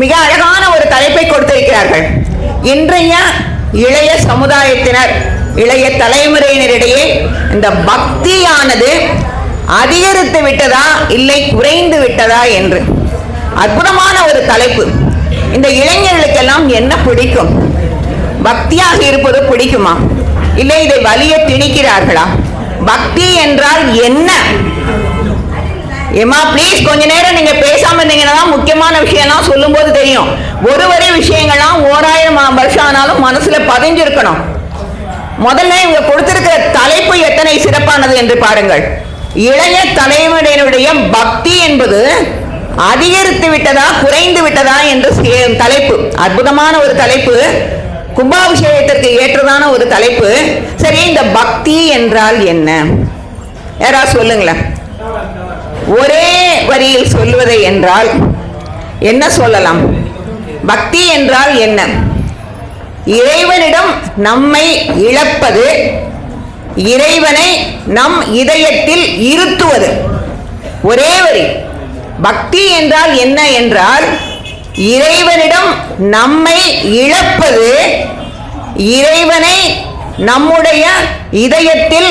மிக அழகான ஒரு தலைப்பை கொடுத்திருக்கிறார்கள். இன்றைய இளைய சமுதாயத்தினர், இளைய தலைமுறையினரிடையே இந்த பக்தியானது அதிகரித்து விட்டதா இல்லை குறைந்து விட்டதா என்று அற்புதமான ஒரு தலைப்பு. இந்த இளைஞர்களுக்கெல்லாம் என்ன பிடிக்கும்? பக்தியாக இருப்பது பிடிக்குமா, இல்லை இதை வலிய திணிக்கிறார்களா? பக்தி என்றால் என்ன? ஏமா ப்ளீஸ் கொஞ்ச நேரம் நீங்க பேசாம இருந்தீங்கன்னா முக்கியமான விஷயம்லாம் சொல்லும் போது தெரியும். ஒரு வரி விஷயங்கள்லாம் 1000 வருஷம் ஆனாலும் மனசுல பதிஞ்சிருக்கணும். முதல்ல இவங்க கொடுத்திருக்கிற தலைப்பு எத்தனை சிறப்பானது என்று பாருங்கள். இளைய தலைமுறையினுடைய பக்தி என்பது அதிகரித்து விட்டதா குறைந்து விட்டதா என்று தலைப்பு. அற்புதமான ஒரு தலைப்பு, கும்பாபிஷேகத்திற்கு ஏற்றதான ஒரு தலைப்பு. சரி, இந்த பக்தி என்றால் என்ன? யாராவது சொல்லுங்களேன். ஒரே வரியில் சொல்லுவதை என்றால் என்ன சொல்லலாம்? பக்தி என்றால் என்ன? இறைவனிடம் நம்மை இழப்பது, இறைவனை நம் இதயத்தில் இருத்துவது. ஒரே வரி. பக்தி என்றால் என்ன என்றால் இறைவனிடம் நம்மை இழப்பது, இறைவனை நம்முடைய இதயத்தில்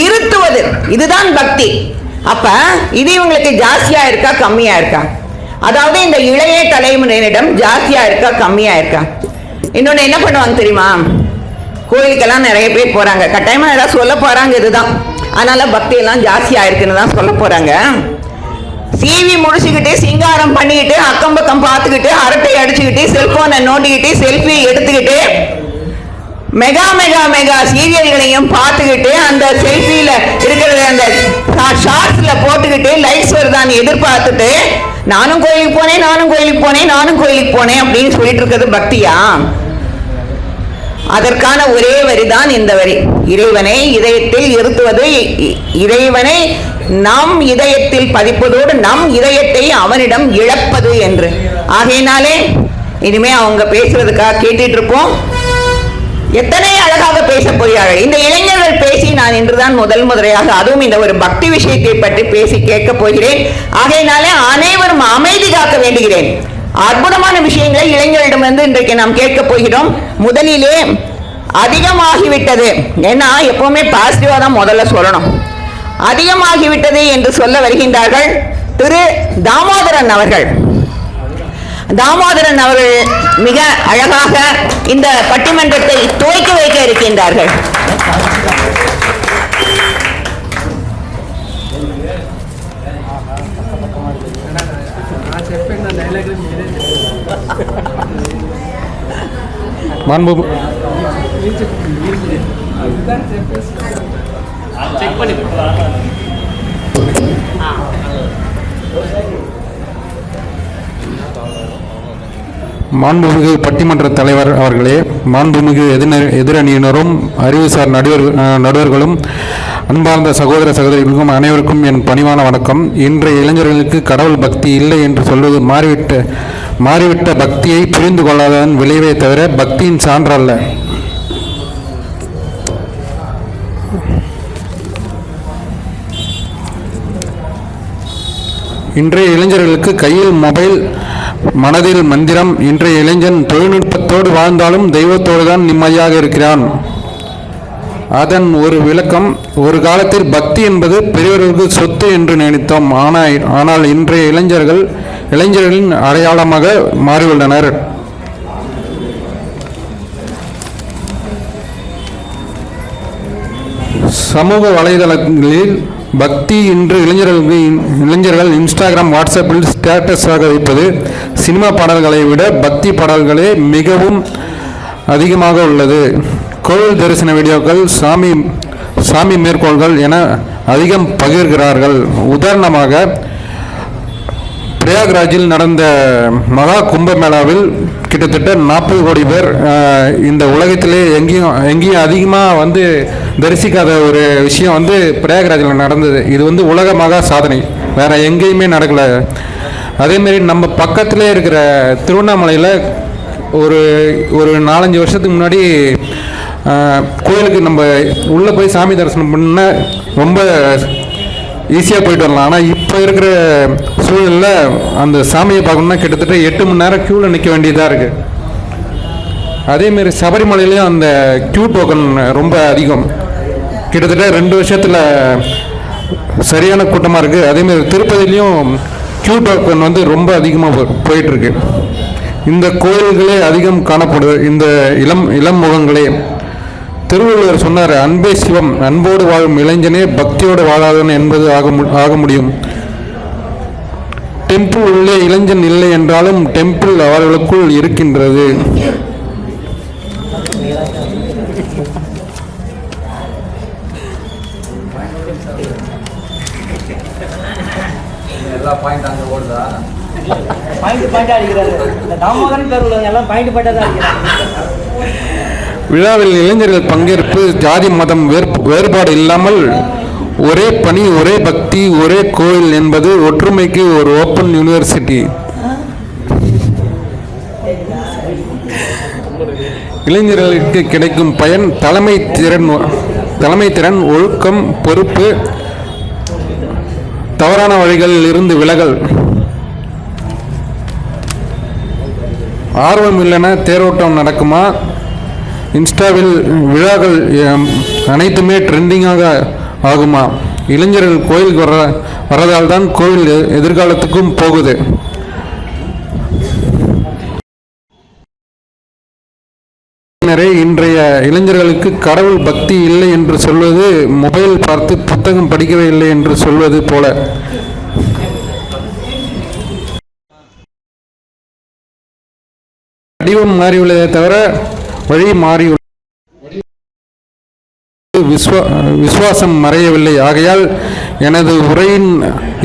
இருத்துவது. இதுதான் பக்தி. அப்ப இது இவங்களுக்கு ஜாஸ்தியா இருக்கா கம்மியா இருக்கா? அதாவது இந்த இளைய தலைமுறையினிடம் ஜாஸ்தியா இருக்கா கம்மியா இருக்கா? இன்னொன்னு என்ன பண்ணுவாங்க தெரியுமா? கோயிலுக்கெல்லாம் நிறைய பேர் போறாங்க, கட்டாயமா ஏதாவது சொல்ல போறாங்க. இதுதான், அதனால பக்தி எல்லாம் ஜாஸ்தியா இருக்குன்னு தான் சொல்ல போறாங்க. டிவி முடிச்சுக்கிட்டு சிங்காரம் பண்ணிக்கிட்டு அக்கம் பக்கம் பார்த்துக்கிட்டு அரட்டை அடிச்சுக்கிட்டு செல்போனை நோண்டிக்கிட்டு செல்ஃபி எடுத்துக்கிட்டு மெகா மெகா மெகா சீரியல்களையும் பார்த்துக்கிட்டு அந்த செல்ஃபியில இருக்கிறத அந்த ஷார்ட்ஸ்ல போட்டுக்கிட்டு லைக்ஸ் வருதான்னு எதிர்பார்த்துட்டு நானும் கோயிலுக்கு போனேன், நானும் கோயிலுக்கு போனேன், நானும் கோயிலுக்கு போனேன் அப்படின்னு சொல்லிட்டு இருக்கிறது பக்தியா? அதற்கான ஒரே வரிதான் இந்த வரி. இறைவனை இதயத்தில் இருத்துவது, இறைவனை நம் இதயத்தில் பதிப்பதோடு நம் இதயத்தை அவனிடம் இழப்பது என்று. ஆகையினாலே இனிமே அவங்க பேசுறதுக்காக கேட்டுட்டு இருப்போம். எத்தனை அழகாக பேச போகிறார்கள் இந்த இளைஞர்கள். பேசி நான் இன்றுதான் முதல் முறையாக அதுவும் இந்த ஒரு பக்தி விஷயத்தை பற்றி பேசி கேட்க போகிறேன். ஆகையினாலே அனைவரும் அமைதி காக்க வேண்டுகிறேன். அற்புதமான விஷயங்களை இளைஞர்களிடமிருந்து இன்றைக்கு நாம் கேட்க போகிறோம். முதலிலே அதிகமாகிவிட்டது, ஏன்னா எப்பவுமே பாசிட்டிவா தான் முதல்ல சொல்லணும். அதிகமாகிவிட்டது என்று சொல்ல வருகின்றார்கள் திரு தாமோதரன் அவர்கள். தாமோதரன் அவர்கள் மிக அழகாக இந்த பட்டிமன்றத்தை துவக்கி வைக்க இருக்கின்றார்கள். மாண்புமிகு பட்டிமன்ற தலைவர் அவர்களே, மாண்புமிகு எதிரணியினரும் அறிவுசார் நடுவர்களும் அன்பார்ந்த சகோதர சகோதரிகளுக்கும் அனைவருக்கும் என் பணிவான வணக்கம். இன்றைய இளைஞர்களுக்கு கடவுள் பக்தி இல்லை என்று சொல்வது மாறிவிட்ட பக்தியை புரிந்து கொள்ளாததன் விளைவே தவிர பக்தியின் சான்றல்ல. இன்றைய இளைஞர்களுக்கு கையில் மொபைல், மனதில் மந்திரம். இன்றைய இளைஞன் தொழில்நுட்பத்தோடு வாழ்ந்தாலும் தெய்வத்தோடு தான் நிம்மதியாக இருக்கிறான். அதன் ஒரு விளக்கம், ஒரு காலத்தில் பக்தி என்பது பெரியவர்களுக்கு சொத்து என்று நினைத்தோம். ஆனால் இன்றைய இளைஞர்களின் அடையாளமாக மாறியுள்ளனர். சமூக வலைதளங்களில் பக்தி இன்று இளைஞர்கள் இன்ஸ்டாகிராம், வாட்ஸ்அப்பில் ஸ்டேட்டஸாக வைப்பது. சினிமா பாடல்களை விட பக்தி பாடல்களே மிகவும் அதிகமாக உள்ளது. கோவில் தரிசன வீடியோக்கள், சாமி மேற்கோள்கள் என அதிகம் பகிர்கிறார்கள். உதாரணமாக பிரயாக்ராஜில் நடந்த மகா கும்பமேளாவில் கிட்டத்தட்ட 40 கோடி பேர் இந்த உலகத்திலே எங்கேயும் அதிகமாக தரிசிக்காத ஒரு விஷயம் பிரயாக்ராஜில் நடந்தது. இது உலக மகா சாதனை, வேற எங்கேயுமே நடக்கலை. அதேமாரி நம்ம பக்கத்திலே இருக்கிற திருவண்ணாமலையில் ஒரு 4-5 வருஷத்துக்கு முன்னாடி கோயிலுக்கு நம்ம உள்ளே போய் சாமி தரிசனம் பண்ண ரொம்ப ஈஸியாக போயிட்டு வரலாம். ஆனால் இப்போ இப்போ இருக்கிற சூழலில் அந்த சாமியை பார்க்கணுன்னா கிட்டத்தட்ட 8 மணி நேரம் க்யூவில் நிற்க வேண்டியதாக இருக்குது. அதேமாரி சபரிமலையிலையும் அந்த க்யூ டோக்கன் ரொம்ப அதிகம், கிட்டத்தட்ட 2 வருஷத்தில் சரியான கூட்டமாக இருக்குது. அதேமாரி திருப்பதிலையும் க்யூ டோக்கன் வந்து ரொம்ப அதிகமாக போயிட்டுருக்கு. இந்த கோயில்களே அதிகம் காணப்படுது, இந்த இளம் முகங்களே. திருவள்ளுவர் சொன்னார், அன்பே சிவம், அன்போடு வாழும் இளைஞனே பக்தியோடு வாழாதவன் என்பது ஆக முடியும். டெம்பிள் உள்ளே இளைஞன் இல்லை என்றாலும் டெம்பிள் அவர்களுக்குள் இருக்கின்றது. விழாவில் இளைஞர்கள் பங்கேற்பு ஜாதி மதம் வேறுபாடு இல்லாமல் ஒரே பணி, ஒரே பக்தி, ஒரே கோயில் என்பது ஒற்றுமைக்கு ஒரு ஓப்பன் யூனிவர்சிட்டி. இளைஞர்களுக்கு கிடைக்கும் பயன் தலைமை திறன், ஒழுக்கம், பொறுப்பு, தவறான வழிகளில் இருந்து விலகல். ஆர்வம் இல்லைன்னா தேரோட்டம் நடக்குமா? இன்ஸ்டாவில் விழாக்கள் அனைத்துமே ட்ரெண்டிங்காக ஆகுமா? இளைஞர்கள் கோயிலுக்கு வரதால் தான் கோயில் எதிர்காலத்துக்கும் போகுது. இன்றைய இளைஞர்களுக்கு கடவுள் பக்தி இல்லை என்று சொல்வது மொபைல் பார்த்து புத்தகம் படிக்கவே இல்லை என்று சொல்வது போல. வடிவம் மாறியுள்ளதை தவிர வழி மாறியுள்ள விசுவாசம் மறையவில்லை. ஆகையால் எனது உரையின்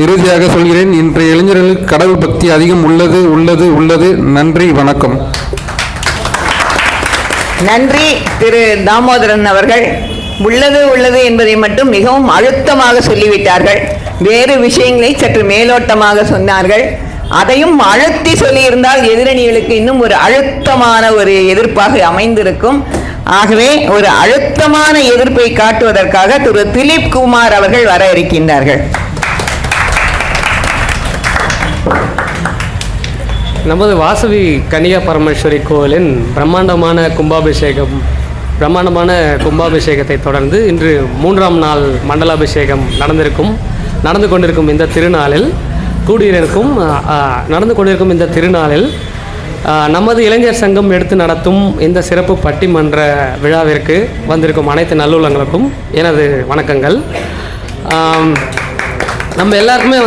இறுதியாக சொல்கிறேன், இன்றைய இளைஞர்களுக்கு கடவுள் பக்தி அதிகம் உள்ளது உள்ளது உள்ளது. நன்றி, வணக்கம். நன்றி திரு தாமோதரன் அவர்கள். உள்ளது உள்ளது என்பதை மட்டும் மிகவும் அழுத்தமாக சொல்லிவிட்டார்கள். வேறு விஷயங்களை சற்று மேலோட்டமாக சொன்னார்கள். அதையும் அழுத்தி சொல்லியிருந்தால் எதிரணிகளுக்கு இன்னும் ஒரு அழுத்தமான ஒரு எதிர்ப்பாக அமைந்திருக்கும். ஆகவே ஒரு அழுத்தமான எதிர்ப்பை காட்டுவதற்காக திரு திலீப் குமார் அவர்கள் வர இருக்கின்றார்கள். நமது வாசவி கன்னியா பரமேஸ்வரி கோவிலின் பிரம்மாண்டமான கும்பாபிஷேகத்தை தொடர்ந்து இன்று 3ஆம் நாள் மண்டலாபிஷேகம் நடந்து கொண்டிருக்கும் இந்த திருநாளில் நமது இளைஞர் சங்கம் எடுத்து நடத்தும் இந்த சிறப்பு பட்டிமன்ற விழாவிற்கு வந்திருக்கும் அனைத்து நல்லுள்ளங்களுக்கும் எனது வணக்கங்கள். நம்ம எல்லாருக்குமே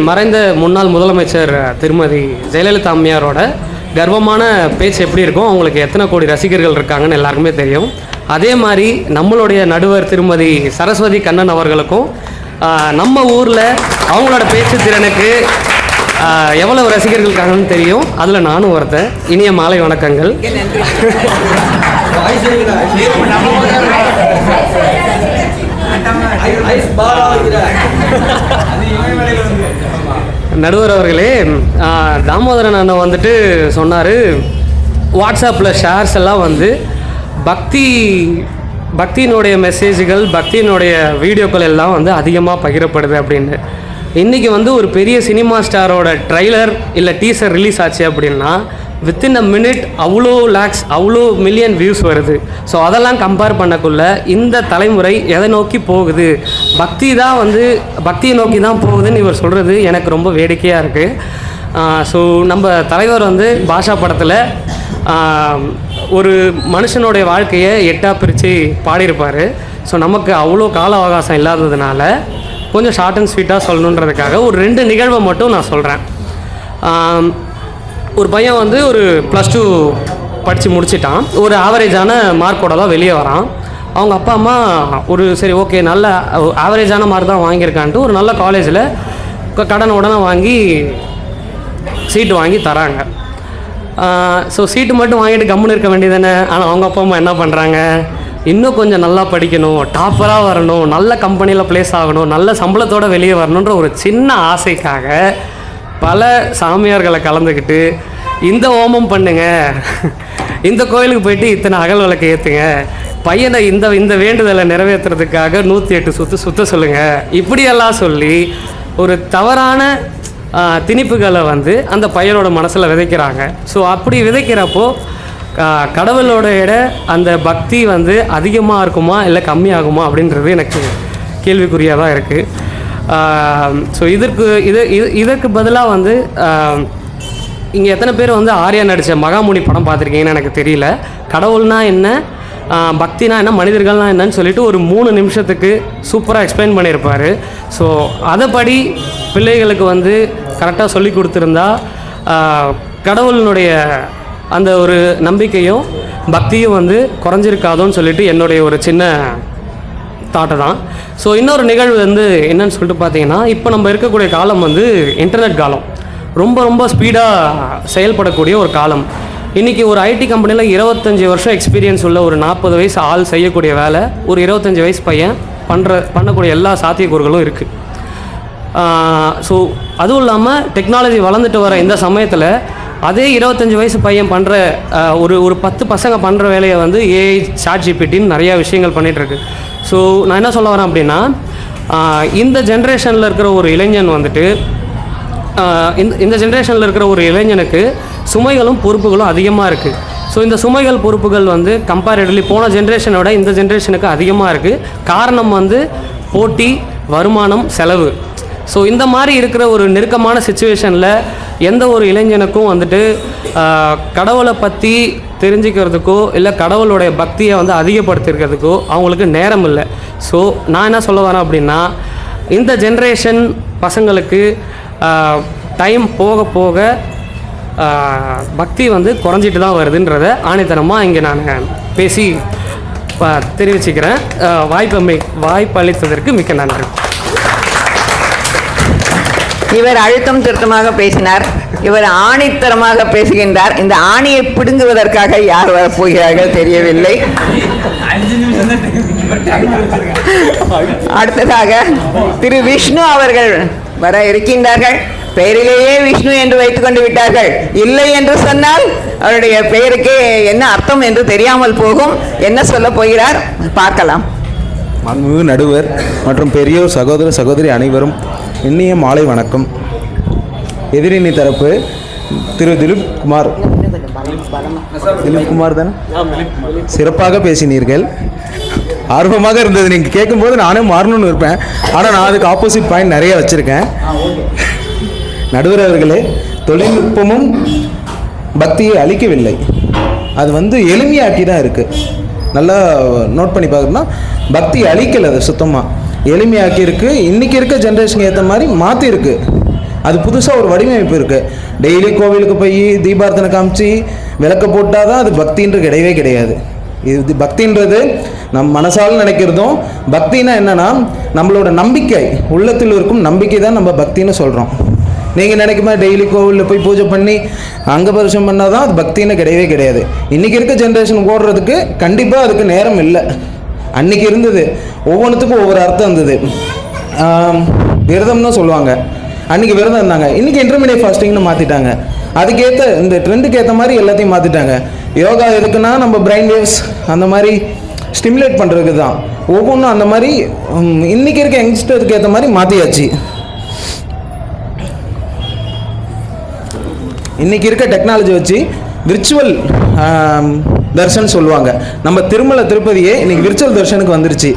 மறைந்த முன்னாள் முதலமைச்சர் திருமதி ஜெயலலிதா அம்மையாரோட கர்வமான பேச்சு எப்படி இருக்கும், அவங்களுக்கு எத்தனை கோடி ரசிகர்கள் இருக்காங்கன்னு எல்லாருக்குமே தெரியும். அதே மாதிரி நம்மளுடைய நடுவர் திருமதி சரஸ்வதி கண்ணன் அவர்களுக்கும் நம்ம ஊரில் அவங்களோட பேச்சு திறனுக்கு எவ்வளவு ரசிகர்கள் இருக்காங்கன்னு தெரியும். அதில் நானும் ஒருத்தன். இனிய மாலை வணக்கங்கள். நடுவர் அவர்களே, தாமோதரன் அண்ணன் சொன்னார், வாட்ஸ்அப்பில் ஷேர்ஸ் எல்லாம் பக்தியினுடைய மெசேஜ்கள், பக்தியினுடைய வீடியோக்கள் எல்லாம் அதிகமாக பகிரப்படுது அப்படின்னு. இன்றைக்கி ஒரு பெரிய சினிமா ஸ்டாரோட ட்ரைலர் இல்லை டீசர் ரிலீஸ் ஆச்சு அப்படின்னா வித்தின் அ மினிட் அவ்வளோ லேக்ஸ், அவ்வளோ மில்லியன் வியூஸ் வருது. ஸோ அதெல்லாம் கம்பேர் பண்ணக்குள்ள இந்த தலைமுறை எதை நோக்கி போகுது, பக்தியை நோக்கி தான் போகுதுன்னு இவர் சொல்கிறது எனக்கு ரொம்ப வேடிக்கையாக இருக்குது. ஸோ நம்ம தலைவர் பாஷா படத்தில் ஒரு மனுஷனுடைய வாழ்க்கையை 8ஆக பிரித்து பாடியிருப்பார். ஸோ நமக்கு அவ்வளோ கால அவகாசம் இல்லாததுனால கொஞ்சம் ஷார்ட் அண்ட் ஸ்வீட்டாக சொல்லணுன்றதுக்காக ஒரு 2 நிகழ்வை மட்டும் நான் சொல்கிறேன். ஒரு பையன் ஒரு +2 படித்து முடிச்சிட்டான். ஒரு ஆவரேஜான மார்க்கோட தான் வெளியே வரான். அவங்க அப்பா அம்மா சரி ஓகே நல்ல ஆவரேஜான மார்க் தான் வாங்கியிருக்கான்ட்டு ஒரு நல்ல காலேஜில் கடன் உடனே வாங்கி சீட்டு வாங்கி தராங்க. ஸோ சீட்டு மட்டும் வாங்கிட்டு கம்முன்னு இருக்க வேண்டியதானே. ஆனால் அவங்க அப்பா அம்மா என்ன பண்ணுறாங்க, இன்னும் கொஞ்சம் நல்லா படிக்கணும், டாப்பராக வரணும், நல்ல கம்பெனியில் ப்ளேஸ் ஆகணும், நல்ல சம்பளத்தோடு வெளியே வரணுன்ற ஒரு சின்ன ஆசைக்காக பல சாமியார்களை கலந்துக்கிட்டு இந்த ஹோமம் பண்ணுங்க, இந்த கோயிலுக்கு போயிட்டு இத்தனை அகல் விளக்கு ஏற்றுங்க, பையனை இந்த வேண்டுதலை நிறைவேற்றுறதுக்காக 108 சுற்ற சொல்லுங்கள், இப்படியெல்லாம் சொல்லி ஒரு தவறான திணிப்புகளை வந்து அந்த பையனோட மனசில் விதைக்கிறாங்க. ஸோ அப்படி விதைக்கிறப்போ கடவுளோட அந்த பக்தி வந்து அதிகமாக இருக்குமா இல்லை கம்மியாகுமா அப்படின்றது எனக்கு கேள்விக்குறியாக தான் இருக்குது. ஸோ இதற்கு பதிலாக வந்து இங்கே எத்தனை பேர் வந்து ஆர்யா நடித்த மகாமுனி படம் பார்த்துருக்கீங்கன்னு எனக்கு தெரியல. கடவுள்னா என்ன, பக்தினா என்ன, மனிதர்கள்னா என்னன்னு சொல்லிட்டு ஒரு 3 நிமிஷத்துக்கு சூப்பராக எக்ஸ்பிளைன் பண்ணியிருப்பார். ஸோ அதைப்படி பிள்ளைகளுக்கு வந்து கரெக்டாக சொல்லி கொடுத்துருந்தா கடவுளினுடைய அந்த ஒரு நம்பிக்கையும் பக்தியும் வந்து குறைஞ்சிருக்காதோன்னு சொல்லிட்டு என்னுடைய ஒரு சின்ன தாட்டை தான். ஸோ இன்னொரு நிகழ்வு வந்து என்னன்னு சொல்லிட்டு பார்த்தீங்கன்னா, இப்போ நம்ம இருக்கக்கூடிய காலம் வந்து இன்டர்நெட் காலம். ரொம்ப ரொம்ப ஸ்பீடாக செயல்படக்கூடிய ஒரு காலம். இன்றைக்கி ஒரு ஐடி கம்பெனியில் 25 வருஷம் எக்ஸ்பீரியன்ஸ் உள்ள ஒரு 40 வயசு ஆள் செய்யக்கூடிய வேலை ஒரு 25 வயசு பையன் பண்ணக்கூடிய எல்லா சாத்தியக்கூறுகளும் இருக்குது. ஸோ அதுவும் இல்லாமல் டெக்னாலஜி வளர்ந்துட்டு வர இந்த சமயத்தில் அதே 25 வயசு பையன் பண்ணுற ஒரு 10 பசங்க பண்ணுற வேலையை வந்து ஏஐ ChatGPTன்னு நிறையா விஷயங்கள் பண்ணிகிட்ருக்கு. ஸோ நான் என்ன சொல்ல வரேன் அப்படின்னா, இந்த ஜென்ரேஷனில் இருக்கிற ஒரு இளைஞன் வந்துட்டு இந்த ஜென்ரேஷனில் இருக்கிற ஒரு இளைஞனுக்கு சுமைகளும் பொறுப்புகளும் அதிகமாக இருக்குது. ஸோ இந்த சுமைகள் பொறுப்புகள் வந்து கம்பேரிட்டிவ்லி போன ஜென்ரேஷனோட இந்த ஜென்ரேஷனுக்கு அதிகமாக இருக்குது. காரணம் வந்து போட்டி, வருமானம், செலவு. ஸோ இந்த மாதிரி இருக்கிற ஒரு நெருக்கமான சிச்சுவேஷனில் எந்த ஒரு இளைஞனுக்கும் வந்துட்டு கடவுளை பற்றி தெரிஞ்சுக்கிறதுக்கோ இல்லை கடவுளுடைய பக்தியை வந்து அதிகப்படுத்திருக்கிறதுக்கோ அவங்களுக்கு நேரம் இல்லை. ஸோ நான் என்ன சொல்ல வரேன் அப்படின்னா, இந்த ஜென்ரேஷன் பசங்களுக்கு டைம் போக போக பக்தி வந்து குறைஞ்சிட்டு தான் வருதுன்றதை ஆணித்தனமாக இங்கே நான் பேசி தெரிவிச்சுக்கிறேன். வாய்ப்பு அளித்ததற்கு மிக்க நன்றி. இவர் அழுத்தம் திருத்தமாக பேசினார், இவர் ஆணித்தரமாக பேசுகின்றார். இந்த ஆணியை பிடுங்குவதற்காக யார் வரப்போகிறார்கள் தெரியவில்லை. அடுத்ததாக திரு விஷ்ணு அவர்கள் வர இருக்கின்றார்கள். பெயரிலேயே விஷ்ணு என்று வைத்துக் கொண்டு விட்டார்கள். இல்லை என்று சொன்னால் அவருடைய பெயருக்கு என்ன அர்த்தம் என்று தெரியாமல் போகும். என்ன சொல்ல போகிறார் பார்க்கலாம். மாண்புமிகு நடுவர் மற்றும் பெரியோர் சகோதர சகோதரி அனைவரும் இனிய மாலை வணக்கம். எதிரணி தரப்பு திரு திலீப் குமார் தானே சிறப்பாக பேசினீர்கள். ஆர்வமாக இருந்தது. நீங்கள் கேட்கும்போது நானே மாறணும்னு இருப்பேன். ஆனால் நான் அதுக்கு ஆப்போசிட் பாயிண்ட் நிறைய வச்சுருக்கேன். நடுவர் அவர்களே, தொழில்நுட்பமும் பக்தியை அளிக்கவில்லை, அது வந்து எளிமையாக்கி தான் இருக்குது. நல்லா நோட் பண்ணி பார்க்கணும்னா பக்தி அழிக்கலை, அது சுத்தமாக எளிமையாக்கி இருக்குது. இன்றைக்கி இருக்க ஜென்ரேஷனுக்கு ஏற்ற மாதிரி மாற்றிருக்கு. அது புதுசாக ஒரு வடிவமைப்பு இருக்குது. டெய்லி கோவிலுக்கு போய் தீபார்த்தனை காமிச்சு விளக்க போட்டால் தான் அது பக்தின்றது கிடையவே கிடையாது. இது பக்தின்றது நம் மனசால் நினைக்கிறதும், பக்தினா என்னென்னா நம்மளோட நம்பிக்கை, உள்ளத்தில் இருக்கும் நம்பிக்கை தான் நம்ம பக்தின்னு சொல்கிறோம். நீங்கள் நினைக்குமா டெய்லி கோவிலில் போய் பூஜை பண்ணி அங்கே பரிசம் பண்ணால் தான் அது பக்தின்னு கிடையவே கிடையாது. இன்றைக்கி இருக்க ஜென்ரேஷன் ஓடுறதுக்கு கண்டிப்பாக அதுக்கு நேரம் இல்லை. அன்றைக்கி இருந்தது, ஒவ்வொன்றுத்துக்கும் ஒவ்வொரு அர்த்தம் இருந்தது. விரதம்னு சொல்லுவாங்க, அன்றைக்கி விரதம் இருந்தாங்க. இன்றைக்கி இன்டர்மீடியட் ஃபாஸ்டிங்னு மாற்றிட்டாங்க. அதுக்கேற்ற இந்த ட்ரெண்டுக்கு ஏற்ற மாதிரி எல்லாத்தையும் மாற்றிட்டாங்க. யோகா எதுக்குன்னா நம்ம பிரெயின் வேவ்ஸ் அந்த மாதிரி ஸ்டிமுலேட் பண்ணுறதுக்கு தான். ஒவ்வொன்றும் அந்த மாதிரி இன்றைக்கி இருக்க யங்ஸ்டருக்கு ஏற்ற மாதிரி மாற்றியாச்சு. இன்றைக்கி இருக்க டெக்னாலஜி வச்சு விர்ச்சுவல் தர்ஷன் சொல்லுவாங்க. நம்ம திருமலை திருப்பதியே இன்றைக்கி விர்ச்சுவல் தர்ஷனுக்கு வந்துருச்சு.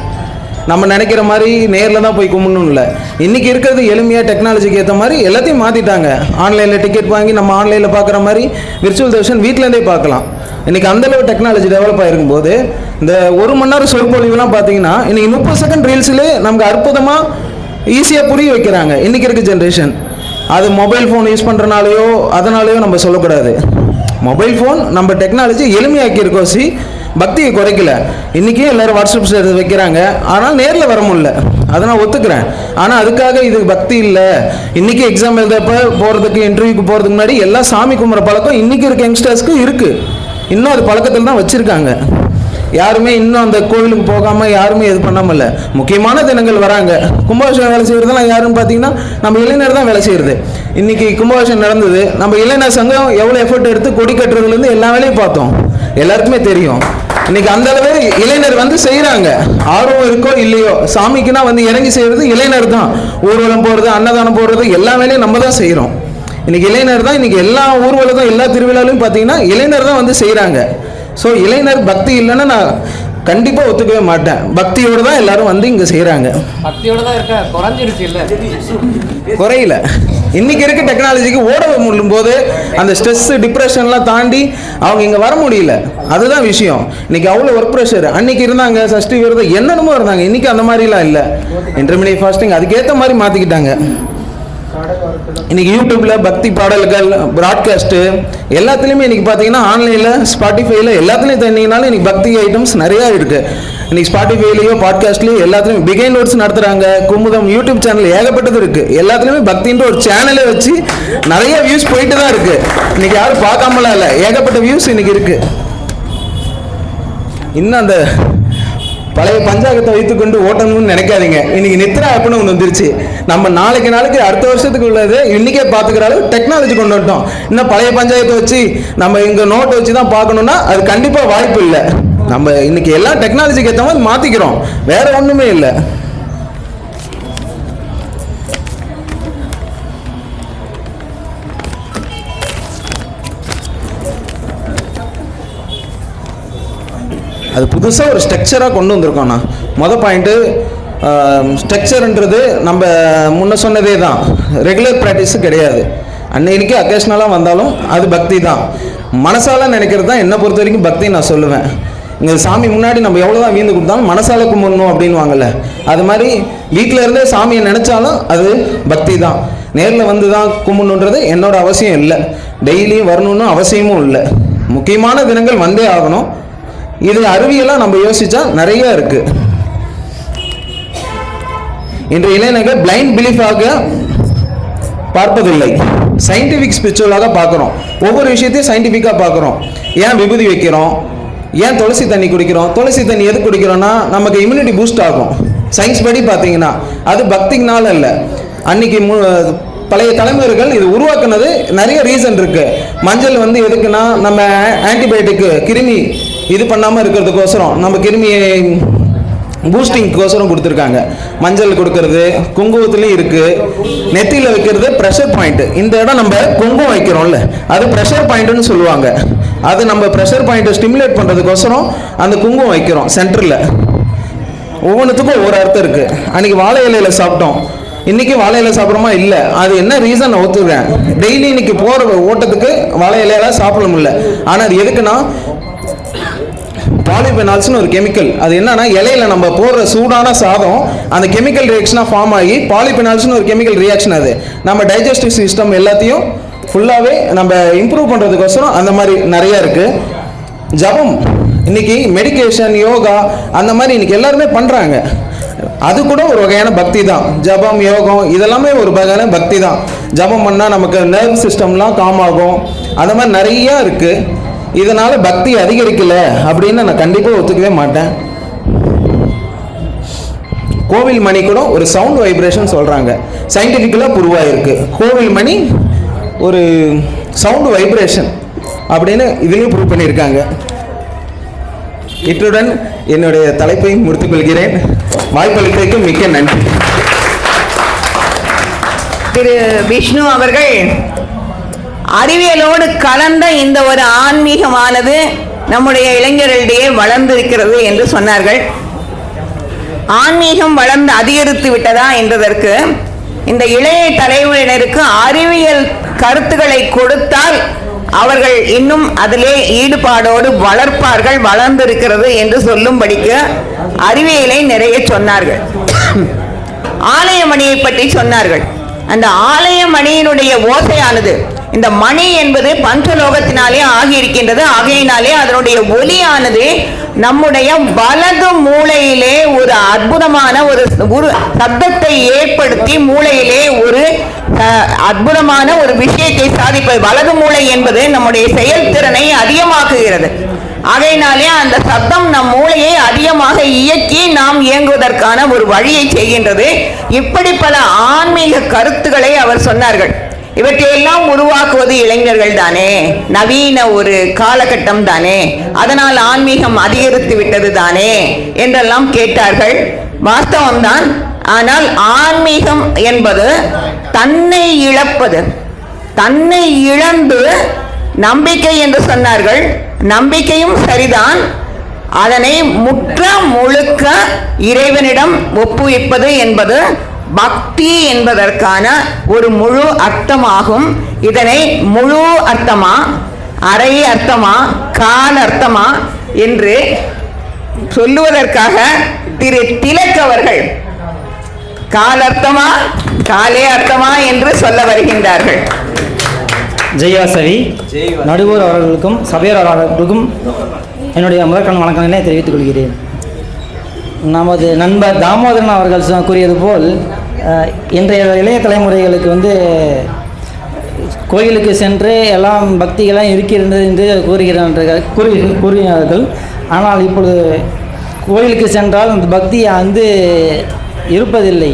நம்ம நினைக்கிற மாதிரி நேரில் தான் போய் கும்பிடணும் இல்லை. இன்றைக்கி இருக்கிறது எளிமையாக டெக்னாலஜிக்கு ஏற்ற மாதிரி எல்லாத்தையும் மாற்றிட்டாங்க. ஆன்லைனில் டிக்கெட் வாங்கி நம்ம ஆன்லைனில் பார்க்குற மாதிரி விர்ச்சுவல் தர்ஷன் வீட்டிலேருந்தே பார்க்கலாம். இன்றைக்கி அந்தளவு டெக்னாலஜி டெவலப் ஆகிருக்கும்போது இந்த 1 மணி நேரம் சொற்பொழிவுலாம் பார்த்தீங்கன்னா இன்றைக்கி 30 செகண்ட் ரீல்ஸ்லேயே நமக்கு அற்புதமாக ஈஸியாக புரிய வைக்கிறாங்க. இன்றைக்கி இருக்க ஜென்ரேஷன் அது மொபைல் ஃபோன் யூஸ் பண்ணுறனாலையோ அதனாலேயோ நம்ம சொல்லக்கூடாது. மொபைல் ஃபோன் நம்ம டெக்னாலஜி எளிமையாக்கி இருக்கோசி பக்தியை குறைக்கல. இன்றைக்கும் எல்லோரும் வாட்ஸ்அப் ஸ்டேட்டஸ் வைக்கிறாங்க, ஆனால் நேரில் வர முடியல, அதை நான் ஒத்துக்கிறேன். ஆனால் அதுக்காக இது பக்தி இல்லை. இன்றைக்கி எக்ஸாம் எழுதப்போ போகிறதுக்கு இன்டர்வியூக்கு போகிறதுக்கு முன்னாடி எல்லாம் சாமி கும்பிட்ற பழக்கம் இன்றைக்கி இருக்க யங்ஸ்டர்ஸ்க்கு இருக்குது. இன்னும் அது பழக்கத்தில் தான் வச்சுருக்காங்க. யாருமே இன்னும் அந்த கோவிலுக்கு போகாமல் யாருமே இது பண்ணாமல் இல்லை. முக்கியமான தினங்கள் வராங்க. கும்பாபிஷேகம் வேலை செய்கிறதுலாம் யாருன்னு பார்த்தீங்கன்னா நம்ம இளைஞர் தான் வேலை செய்கிறது. இன்றைக்கி கும்பாபிஷேகம் நடந்தது, நம்ம இளைஞர் சங்கம் எவ்வளோ எஃபர்ட் எடுத்து கொடி கட்டுறதுலேருந்து எல்லா வேலையும் பார்த்தோம், எல்லாருக்குமே தெரியும். இன்னைக்கு அந்த அளவு இளைஞர் வந்து செய்யறாங்க. ஆர்வம் இருக்கோ இல்லையோ, சாமிக்குன்னா வந்து இறங்கி செய்யறது இளைஞர் தான். ஊர்வலம் போறது, அன்னதானம் போடுறது, எல்லா வேலையும் நம்ம தான் செய்யறோம். இன்னைக்கு இளைஞர் தான் இன்னைக்கு எல்லா ஊர்வலத்தும் எல்லா திருவிழாலையும் பார்த்தீங்கன்னா இளைஞர் தான் வந்து செய்யறாங்க. ஸோ இளைஞர் பக்தி இல்லைன்னா நான் கண்டிப்பா ஒத்துக்கவே மாட்டேன். பக்தியோட தான் எல்லாரும் வந்து இங்க செய்யறாங்க. பக்தியோட தான் இருக்க, குறைஞ்சிருச்சு இல்ல? குறையில. இன்னைக்கு இருக்க டெக்னாலஜிக்கு ஓட முடியும் போது அந்த ஸ்ட்ரெஸ் டிப்ரெஷன்லாம் தாண்டி அவங்க இங்க வர முடியல. அதுதான் விஷயம். இன்னைக்கு அவ்வளோ ஒர்க் ப்ரெஷர். அன்னைக்கு இருந்தாங்க சஷ்டி விரதம் என்னென்னமோ இருந்தாங்க. இன்னைக்கு அந்த மாதிரிலாம் இல்லை. இன்டர்மீடியட் ஃபாஸ்டிங் அதுக்கேற்ற மாதிரி மாத்திக்கிட்டாங்க. இன்னைக்கு யூடியூப்ல பக்தி பாடல்கள் பிராட்காஸ்ட் எல்லாத்துலேயுமே இன்னைக்கு பார்த்தீங்கன்னா ஆன்லைன்ல ஸ்பாட்டிஃபைல எல்லாத்துலேயும் தந்தீங்கனாலும் இன்னைக்கு பக்தி ஐட்டம்ஸ் நிறையா இருக்கு. இன்னைக்கு ஸ்பாட்டிஃபைலையோ பாட்காஸ்ட்லையோ எல்லாத்துலேயும் பிகைன் நோட்ஸ் நடத்துறாங்க. குமுதம் யூடியூப் சேனல் ஏகப்பட்டது இருக்கு. எல்லாத்துலேயுமே பக்தின்ற ஒரு சேனலை வச்சு நிறைய வியூஸ் போயிட்டு தான் இருக்கு. இன்னைக்கு யாரும் பார்க்காமலாம் இல்லை, ஏகப்பட்ட வியூஸ் இன்னைக்கு இருக்கு. இன்னும் அந்த பழைய பஞ்சாங்கத்தை வைத்துக்கொண்டு ஓட்டணும்னு நினைக்காதீங்க. இன்னைக்கு நித்ரா ஆப்னு ஒன்று வந்துருச்சு. நம்ம நாளைக்கு அடுத்த வருஷத்துக்கு உள்ளது இன்னைக்கே பார்த்துக்கிற அளவு டெக்னாலஜி கொண்டு வந்துட்டோம். இன்னும் பழைய பஞ்சாயத்தை வச்சு நம்ம இங்கே நோட்டை வச்சு தான் பார்க்கணும்னா அது கண்டிப்பாக வாய்ப்பு இல்லை. நம்ம இன்னைக்கு எல்லாம் டெக்னாலஜிக்கு ஏற்ற மாதிரி மாற்றிக்கிறோம், வேற ஒன்றுமே இல்லை. அது புதுசாக ஒரு ஸ்ட்ரக்சராக கொண்டு வந்திருக்கோண்ணா. மொதல் பாயிண்ட்டு ஸ்ட்ரக்சர்ன்றது நம்ம முன்ன சொன்னதே தான், ரெகுலர் ப்ராக்டிஸு கிடையாது. அன்னைக்கு அக்கேஷ்னலாக வந்தாலும் அது பக்தி தான். மனசால நினைக்கிறது தான் என்னை பொறுத்த வரைக்கும் பக்தி நான் சொல்லுவேன். இங்கே சாமி முன்னாடி நம்ம எவ்வளோ தான் வீந்து கொடுத்தாலும் மனசால கும்பிடணும் அப்படின்னு வாங்கல்ல, அது மாதிரி வீட்டில் இருந்தே சாமியை நினச்சாலும் அது பக்தி தான். நேரில் வந்து தான் கும்பிடணுன்றது என்னோட அவசியம் இல்லை, டெய்லியும் வரணும்னு அவசியமும் இல்லை. முக்கியமான தினங்கள் வந்தே ஆகணும். இது அறிவியலாக நம்ம யோசிச்சா நிறைய இருக்கு. இன்றைய இளைஞர்கள் பிளைண்ட் பிலீஃபாக பார்ப்பதில்லை, சயின்டிஃபிக் ஸ்பிரிச்சுவலாக பார்க்குறோம். ஒவ்வொரு விஷயத்தையும் சயின்டிஃபிக்காக பார்க்குறோம். ஏன் விபூதி வைக்கிறோம், ஏன் துளசி தண்ணி குடிக்கிறோம், துளசி தண்ணி எது குடிக்கிறோன்னா நமக்கு இம்யூனிட்டி பூஸ்ட் ஆகும். சயின்ஸ் படி பார்த்தீங்கன்னா அது பக்தினால இல்லை. அன்னைக்கு பழைய தலைமுறைகள் இது உருவாக்குனது நிறைய ரீசன் இருக்கு. மஞ்சள் வந்து எதுக்குன்னா நம்ம ஆன்டிபயோட்டிக்கு கிருமி இது பண்ணாமல் இருக்கிறதுக்கோசரம், நம்ம கிருமியை பூஸ்டிங்க்கோசரம் கொடுத்துருக்காங்க. மஞ்சள் கொடுக்கறது, குங்குமத்துலேயும் இருக்குது. நெத்தியில் வைக்கிறது ப்ரெஷர் பாயிண்ட். இந்த இடம் நம்ம குங்குமம் வைக்கிறோம்ல, அது ப்ரெஷர் பாயிண்ட்டுன்னு சொல்லுவாங்க. அது நம்ம ப்ரெஷர் பாயிண்ட்டை ஸ்டிமுலேட் பண்ணுறதுக்கோசரம் அந்த குங்குமம் வைக்கிறோம் சென்டரில். ஒவ்வொன்றுத்துக்கும் ஒவ்வொரு அர்த்தம் இருக்குது. அன்றைக்கி வாழை இலையில் சாப்பிட்டோம், இன்றைக்கி வாழை இலை சாப்பிட்றோமா இல்லை, அது என்ன ரீசன் நான் ஒத்துக்கிறேன். டெய்லி இன்னைக்கு போகிற ஓட்டத்துக்கு வாழை இலையெல்லாம் சாப்பிட முடியல. ஆனால் அது எதுக்குன்னா பாலிபெனால்ஸ்னு ஒரு கெமிக்கல். அது என்னன்னா இலையில நம்ம போடுற சூடான சாதம் அந்த கெமிக்கல் ரியாக்ஷனாக ஃபார்ம் ஆகி பாலிபெனால்ஸ்னு ஒரு கெமிக்கல் ரியாக்ஷன். அது நம்ம டைஜஸ்டிவ் சிஸ்டம் எல்லாத்தையும் ஃபுல்லாகவே நம்ம இம்ப்ரூவ் பண்ணுறதுக்கோசரம் அந்த மாதிரி நிறைய இருக்குது. ஜபம் இன்னைக்கு மெடிடேஷன் யோகா அந்த மாதிரி இன்னைக்கு எல்லாருமே பண்ணுறாங்க. அது கூட ஒரு வகையான பக்தி தான். ஜபம் யோகம் இதெல்லாமே ஒரு வகையான பக்தி தான். ஜபம் பண்ணால் நமக்கு நர்வ் சிஸ்டம்லாம் காம் ஆகும். அந்த மாதிரி நிறையா இருக்குது. இதனால பக்தி அதிகரிக்கல அப்படின்னு நான் கண்டிப்பாக ஒத்துக்கவே மாட்டேன். கோவில் மணி கூட ஒரு சவுண்ட் வைப்ரேஷன் சொல்றாங்க, சயின்டிஃபிக்கலாக ப்ரூவ் ஆயிருக்கு. கோவில் மணி ஒரு சவுண்ட் வைப்ரேஷன் அப்படின்னு இதுலேயும் ப்ரூவ் பண்ணியிருக்காங்க. இத்துடன் என்னுடைய தலைப்பை முடித்துக் கொள்கிறேன். வாய்ப்பளித்ததற்கு மிக்க நன்றி. திரு விஷ்ணு அவர்கள் அறிவியலோடு கலந்த இந்த ஒரு ஆன்மீகமானது நம்முடைய இளைஞர்களிடையே வளர்ந்திருக்கிறது என்று சொன்னார்கள். ஆன்மீகம் வளர்ந்து அதிகரித்து விட்டதா என்பதற்கு இந்த இளைய தலைமுறையினருக்கு அறிவியல் கருத்துக்களை கொடுத்தால் அவர்கள் இன்னும் அதிலே ஈடுபாடோடு வளர்ப்பார்கள், வளர்ந்திருக்கிறது என்று சொல்லும்படிக்கு அறிவியலை நிறைய சொன்னார்கள். ஆலயமணியை பற்றி சொன்னார்கள். அந்த ஆலயமணியினுடைய ஓசையானது, இந்த மணி என்பது பஞ்சலோகத்தினாலே ஆகியிருக்கின்றது. ஆகையினாலே அதனுடைய ஒலியானது நம்முடைய வலது மூளையிலே ஒரு அற்புதமான ஒரு சப்தத்தை ஏற்படுத்தி மூளையிலே ஒரு அற்புதமான ஒரு விஷயத்தை சாதிப்பது. வலது மூளை என்பது நம்முடைய செயல்திறனை அதிகமாக்குகிறது. ஆகையினாலே அந்த சப்தம் நம் மூளையை அதிகமாக இயக்கி நாம் இயங்குவதற்கான ஒரு வழியை செய்கின்றது. இப்படி பல ஆன்மீக கருத்துக்களை அவர் சொன்னார்கள். இவற்றையெல்லாம் உருவாக்குவது இளைஞர்கள் தானே, நவீன ஒரு காலகட்டம் தானே, அதனால் ஆன்மீகம் அதிகரித்து விட்டது தானே என்றெல்லாம் கேட்டார்கள். வாஸ்தவம்தான். ஆனால் ஆன்மீகம் என்பது தன்னை இழப்பது. தன்னை இழந்து நம்பிக்கை என்று சொன்னார்கள். நம்பிக்கையும் சரிதான். அதனை முற்ற முழுக்க இறைவனிடம் ஒப்புவிப்பது என்பது பக்தி என்பதற்கான ஒரு முழு அர்த்தமாகும். இதனை முழு அர்த்தமா, அரை அர்த்தமா, கால் அர்த்தமா என்று சொல்லுவதற்காக திரு திலக் அவர்கள் கால் அர்த்தமா காலே அர்த்தமா என்று சொல்ல வருகின்றார்கள். ஜெயவாசவி நடுவர் அவர்களுக்கும் சபையர் அவர்களுக்கும் என்னுடைய முதற்கண் வணக்கங்களை தெரிவித்துக் கொள்கிறேன். நமது நண்பர் தாமோதரன் அவர்கள் கூறியது போல் இன்றைய இளைய தலைமுறைகளுக்கு கோயிலுக்கு சென்று எல்லாம் பக்திகளாம் இருக்கிறது என்று கூறுகிறார்கள். ஆனால் இப்பொழுது கோயிலுக்கு சென்றால் அந்த பக்தி இருப்பதில்லை.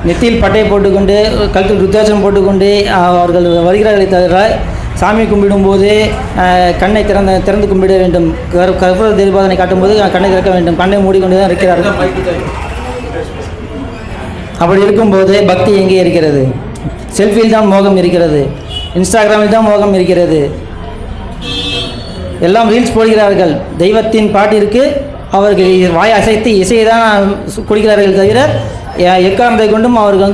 நெத்தியில் பட்டை போட்டுக்கொண்டு கழுத்தில் ருத்ராட்சம் போட்டுக்கொண்டு அவர்கள் வருகிறார்களே தவிர சாமி கும்பிடும்போது கண்ணை திறந்து கும்பிட வேண்டும். கற்பூர தீபாவளி காட்டும்போது கண்ணை திறக்க வேண்டும். கண்ணை மூடிக்கொண்டு தான் இருக்கிறார்கள். அப்படி இருக்கும்போது பக்தி எங்கே இருக்கிறது? செல்ஃபியில் தான் மோகம் இருக்கிறது, இன்ஸ்டாகிராமில் தான் மோகம் இருக்கிறது. எல்லாம் ரீல்ஸ் போடுகிறார்கள். தெய்வத்தின் பாட்டிற்கு அவர்கள் வாய் அசைத்து இசையை தான் கொடுக்கிறார்கள் தவிர எக்காரணத்தை கொண்டும் அவர்கள்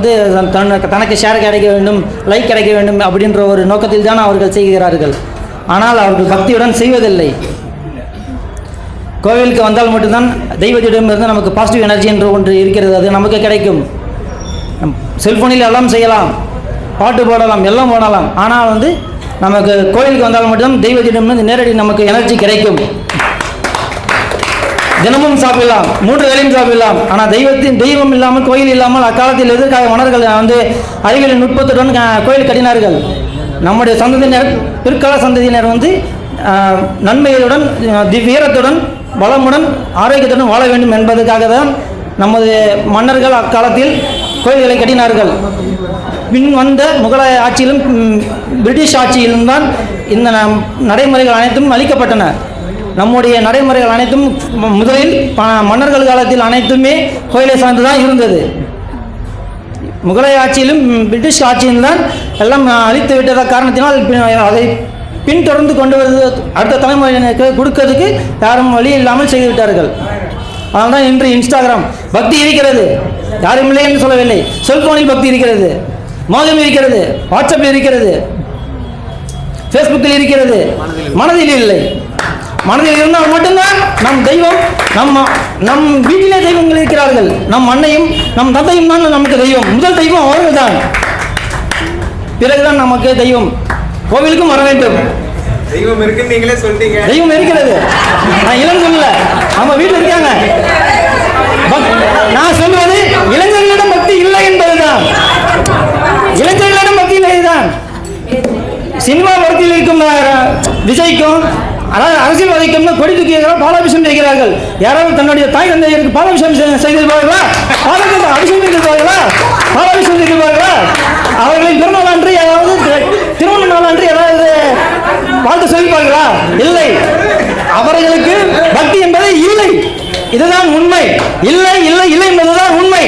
தனக்கு ஷேர் கிடைக்க வேண்டும், லைக் கிடைக்க வேண்டும் அப்படின்ற ஒரு நோக்கத்தில் தான் அவர்கள் செய்கிறார்கள். ஆனால் அவர்கள் பக்தியுடன் செய்வதில்லை. கோவிலுக்கு வந்தால் மட்டும்தான் தெய்வத்திடமிருந்து நமக்கு பாசிட்டிவ் எனர்ஜி என்று ஒன்று இருக்கிறது, அது நமக்கு கிடைக்கும். செல்ஃபோனில் எல்லாம் செய்யலாம், பாட்டு போடலாம், எல்லாம் போடலாம். ஆனால் நமக்கு கோவிலுக்கு வந்தால் மட்டும்தான் தெய்வத்திடமிருந்து நேரடி நமக்கு எனர்ஜி கிடைக்கும். தினமும் சாப்பிடலாம், 3 வேளையும் சாப்பிடலாம். ஆனால் தெய்வம் இல்லாமல், கோயில் இல்லாமல் அக்காலத்தில் எதிர்கால மன்னர்கள் அறிவியல் நுட்பத்துடன் கோயில் கட்டினார்கள். நம்முடைய சந்ததியினர், பிற்கால சந்ததியினர் நன்மையுடன், வீரத்துடன், பலமுடன், ஆரோக்கியத்துடன் வாழ வேண்டும் என்பதற்காக தான் நமது மன்னர்கள் அக்காலத்தில் கோயில்களை கட்டினார்கள். பின் வந்த முகலாய ஆட்சியிலும் பிரிட்டிஷ் ஆட்சியிலும் தான் இந்த நடைமுறைகள் அனைத்தும் அளிக்கப்பட்டன. நம்முடைய நடைமுறைகள் அனைத்தும் முதலில் மன்னர்கள் காலத்தில் அனைத்துமே கோயிலை சார்ந்து தான் இருந்தது. முகலாய ஆட்சியிலும் பிரிட்டிஷ் ஆட்சியிலும் தான் எல்லாம் அழித்து விட்டத காரணத்தினால் அதை பின்தொடர்ந்து கொண்டு வருவது அடுத்த தலைமுறையினருக்கு கொடுக்கறதுக்கு யாரும் வழி இல்லாமல் செய்துவிட்டார்கள். அதனால் தான் இன்று இன்ஸ்டாகிராம் பக்தி இருக்கிறது, யாரும் இல்லை என்று சொல்லவில்லை. செல்போனில் பக்தி இருக்கிறது, மோகம் இருக்கிறது, வாட்ஸ்அப்பில் இருக்கிறது, ஃபேஸ்புக்கில் இருக்கிறது, மனதில் இல்லை. மனதில் இருந்தால் மட்டும்தான் நம் தெய்வம், நம் வீட்டிலே தெய்வங்கள் இருக்கிறார்கள். நம் அன்னையும் நம் தந்தையும் தான் நமக்கு தெய்வம். முதல் தெய்வம் அவர்கள் தான், பிறகுதான் நமக்கு தெய்வம். கோவிலுக்கும் வர வேண்டும். தெய்வம் இருக்கு நீங்களே சொல்றீங்க. தெய்வம் இருக்கிறது, நான் இளம் சொல்லல, நம்ம வீட்டில் இருக்காங்க. நான் சொல்வது இளைஞர்களிடம் பக்தி இல்லை என்பதுதான். இளைஞர்களிடம் பக்தி இல்லைதான். சினிமா படத்தில் இருக்கும் விஜய்க்கும் அரசியல்வாதிக்கும் கொடி தூக்குகிறார்கள், பாலாபிஷேகம் செய்கிறார்கள். யாராவது தன்னுடைய தாய் தந்தையருக்கு பாலாபிஷேகம் செய்திருப்பார்களா? அபிஷேகம் செய்திருப்பார்களா? பாலாபிஷேகம் செய்திருப்பார்களா? அவர்களின் பிறந்த நாள் அன்று ஏதாவது, திருமண நாள் அன்று ஏதாவது வாழ்த்து சொல்லிப்பார்களா? இல்லை. அவர்களுக்கு பக்தி என்பது இல்லை. இதுதான் உண்மை. இல்லை இல்லை இல்லை என்பதுதான் உண்மை.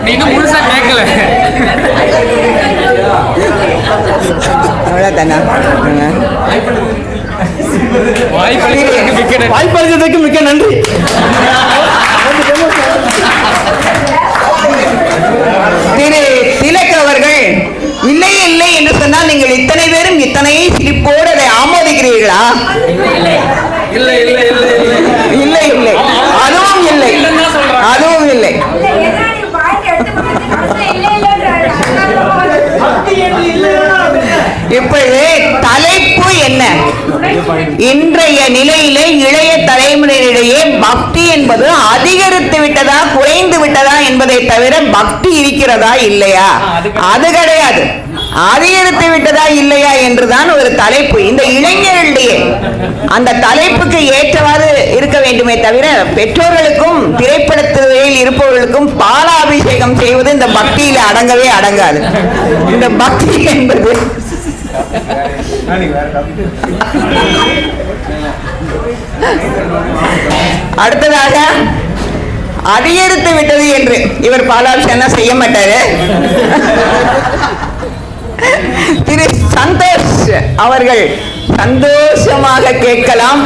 நீங்க முழுசா கேட்கல. வாய்ப்பளித்ததற்கு மிக்க நன்றி. திரு திலக் அவர்கள் இல்லை இல்லை என்று சொன்னால் நீங்கள் இத்தனை பேரும் இத்தனையை சிரிப்போடு அதை ஆமோதிக்கிறீர்களா? இல்லை இல்லை இல்லை இல்லை இல்லை, அதுவும் இல்லை, அதுவும் இல்லை. இப்பொழுது தலைப்பு என்ன? இன்றைய நிலையிலே இளைய தலைமுறையிடையே பக்தி என்பது அதிகரித்து விட்டதா குறைந்து விட்டதா என்பதை தவிர பக்தி இருக்கிறதா இல்லையா? அது கிடையாது. அதிகரித்து விட்டதா இல்லையா என்றுதான் ஒரு தலைப்பு. இந்த இளைஞர்களிடையே அந்த தலைப்புக்கு ஏற்றவாறு இருக்க வேண்டுமே தவிர, பெற்றோர்களுக்கும் திரைப்படத்துறையில் இருப்பவர்களுக்கும் பாலாபிஷேகம் செய்வது இந்த பக்தியில அடங்கவே அடங்காது. இந்த பக்தி என்பது அடுத்ததாக அதிகரித்து விட்டது என்று இவர் பாலாபிஷேகம் செய்ய மாட்டாரு. திரு சந்தோஷ் அவர்கள் சந்தோஷமாக கேட்கலாம்.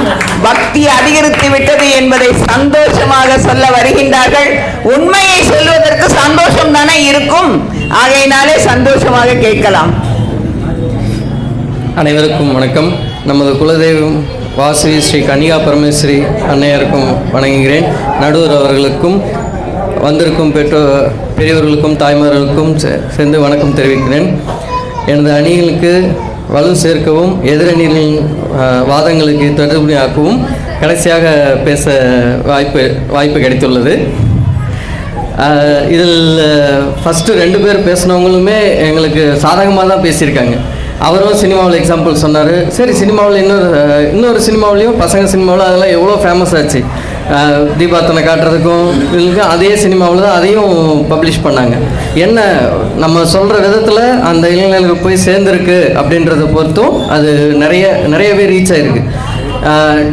பக்தி அதிகரித்து விட்டது என்பதை சந்தோஷமாக சொல்ல வருகின்றார்கள். உண்மையை சொல்வதற்கு சந்தோஷம் தானே இருக்கும், ஆகையினாலே சந்தோஷமாக கேட்கலாம். அனைவருக்கும் வணக்கம். நமது குலதெய்வம் வாசவி ஸ்ரீ கன்னிகா பரமேஸ்வரி அன்னையருக்கும் வணங்குகிறேன். நடுவர் அவர்களுக்கும் வந்திருக்கும் பெரியவர்களுக்கும் தாய்மார்களுக்கும் சேர்ந்து வணக்கம் தெரிவிக்கிறேன். எனது அணிகளுக்கு வலு சேர்க்கவும் எதிரணிகளின் வாதங்களுக்கு தொடர்புடையாக்கவும் கடைசியாக பேச வாய்ப்பு கிடைத்துள்ளது. இதில் ஃபஸ்ட்டு 2 பேர் பேசினவங்களுமே எங்களுக்கு சாதகமாக தான் பேசியிருக்காங்க. அவரும் சினிமாவில் எக்ஸாம்பிள் சொன்னார். சரி, சினிமாவில் இன்னொரு சினிமாவிலையும் பசங்க சினிமாவில் அதெல்லாம் எவ்வளோ ஃபேமஸ் ஆச்சு. தீபாத்தனை காட்டுறதுக்கும் இதுக்கும் அதே சினிமாவில் தான் அதையும் பப்ளிஷ் பண்ணாங்க. என்ன நம்ம சொல்கிற விதத்தில் அந்த இளைஞர்களுக்கு போய் சேர்ந்துருக்கு அப்படின்றத பொறுத்தும் அது நிறையவே ரீச் ஆகிருக்கு.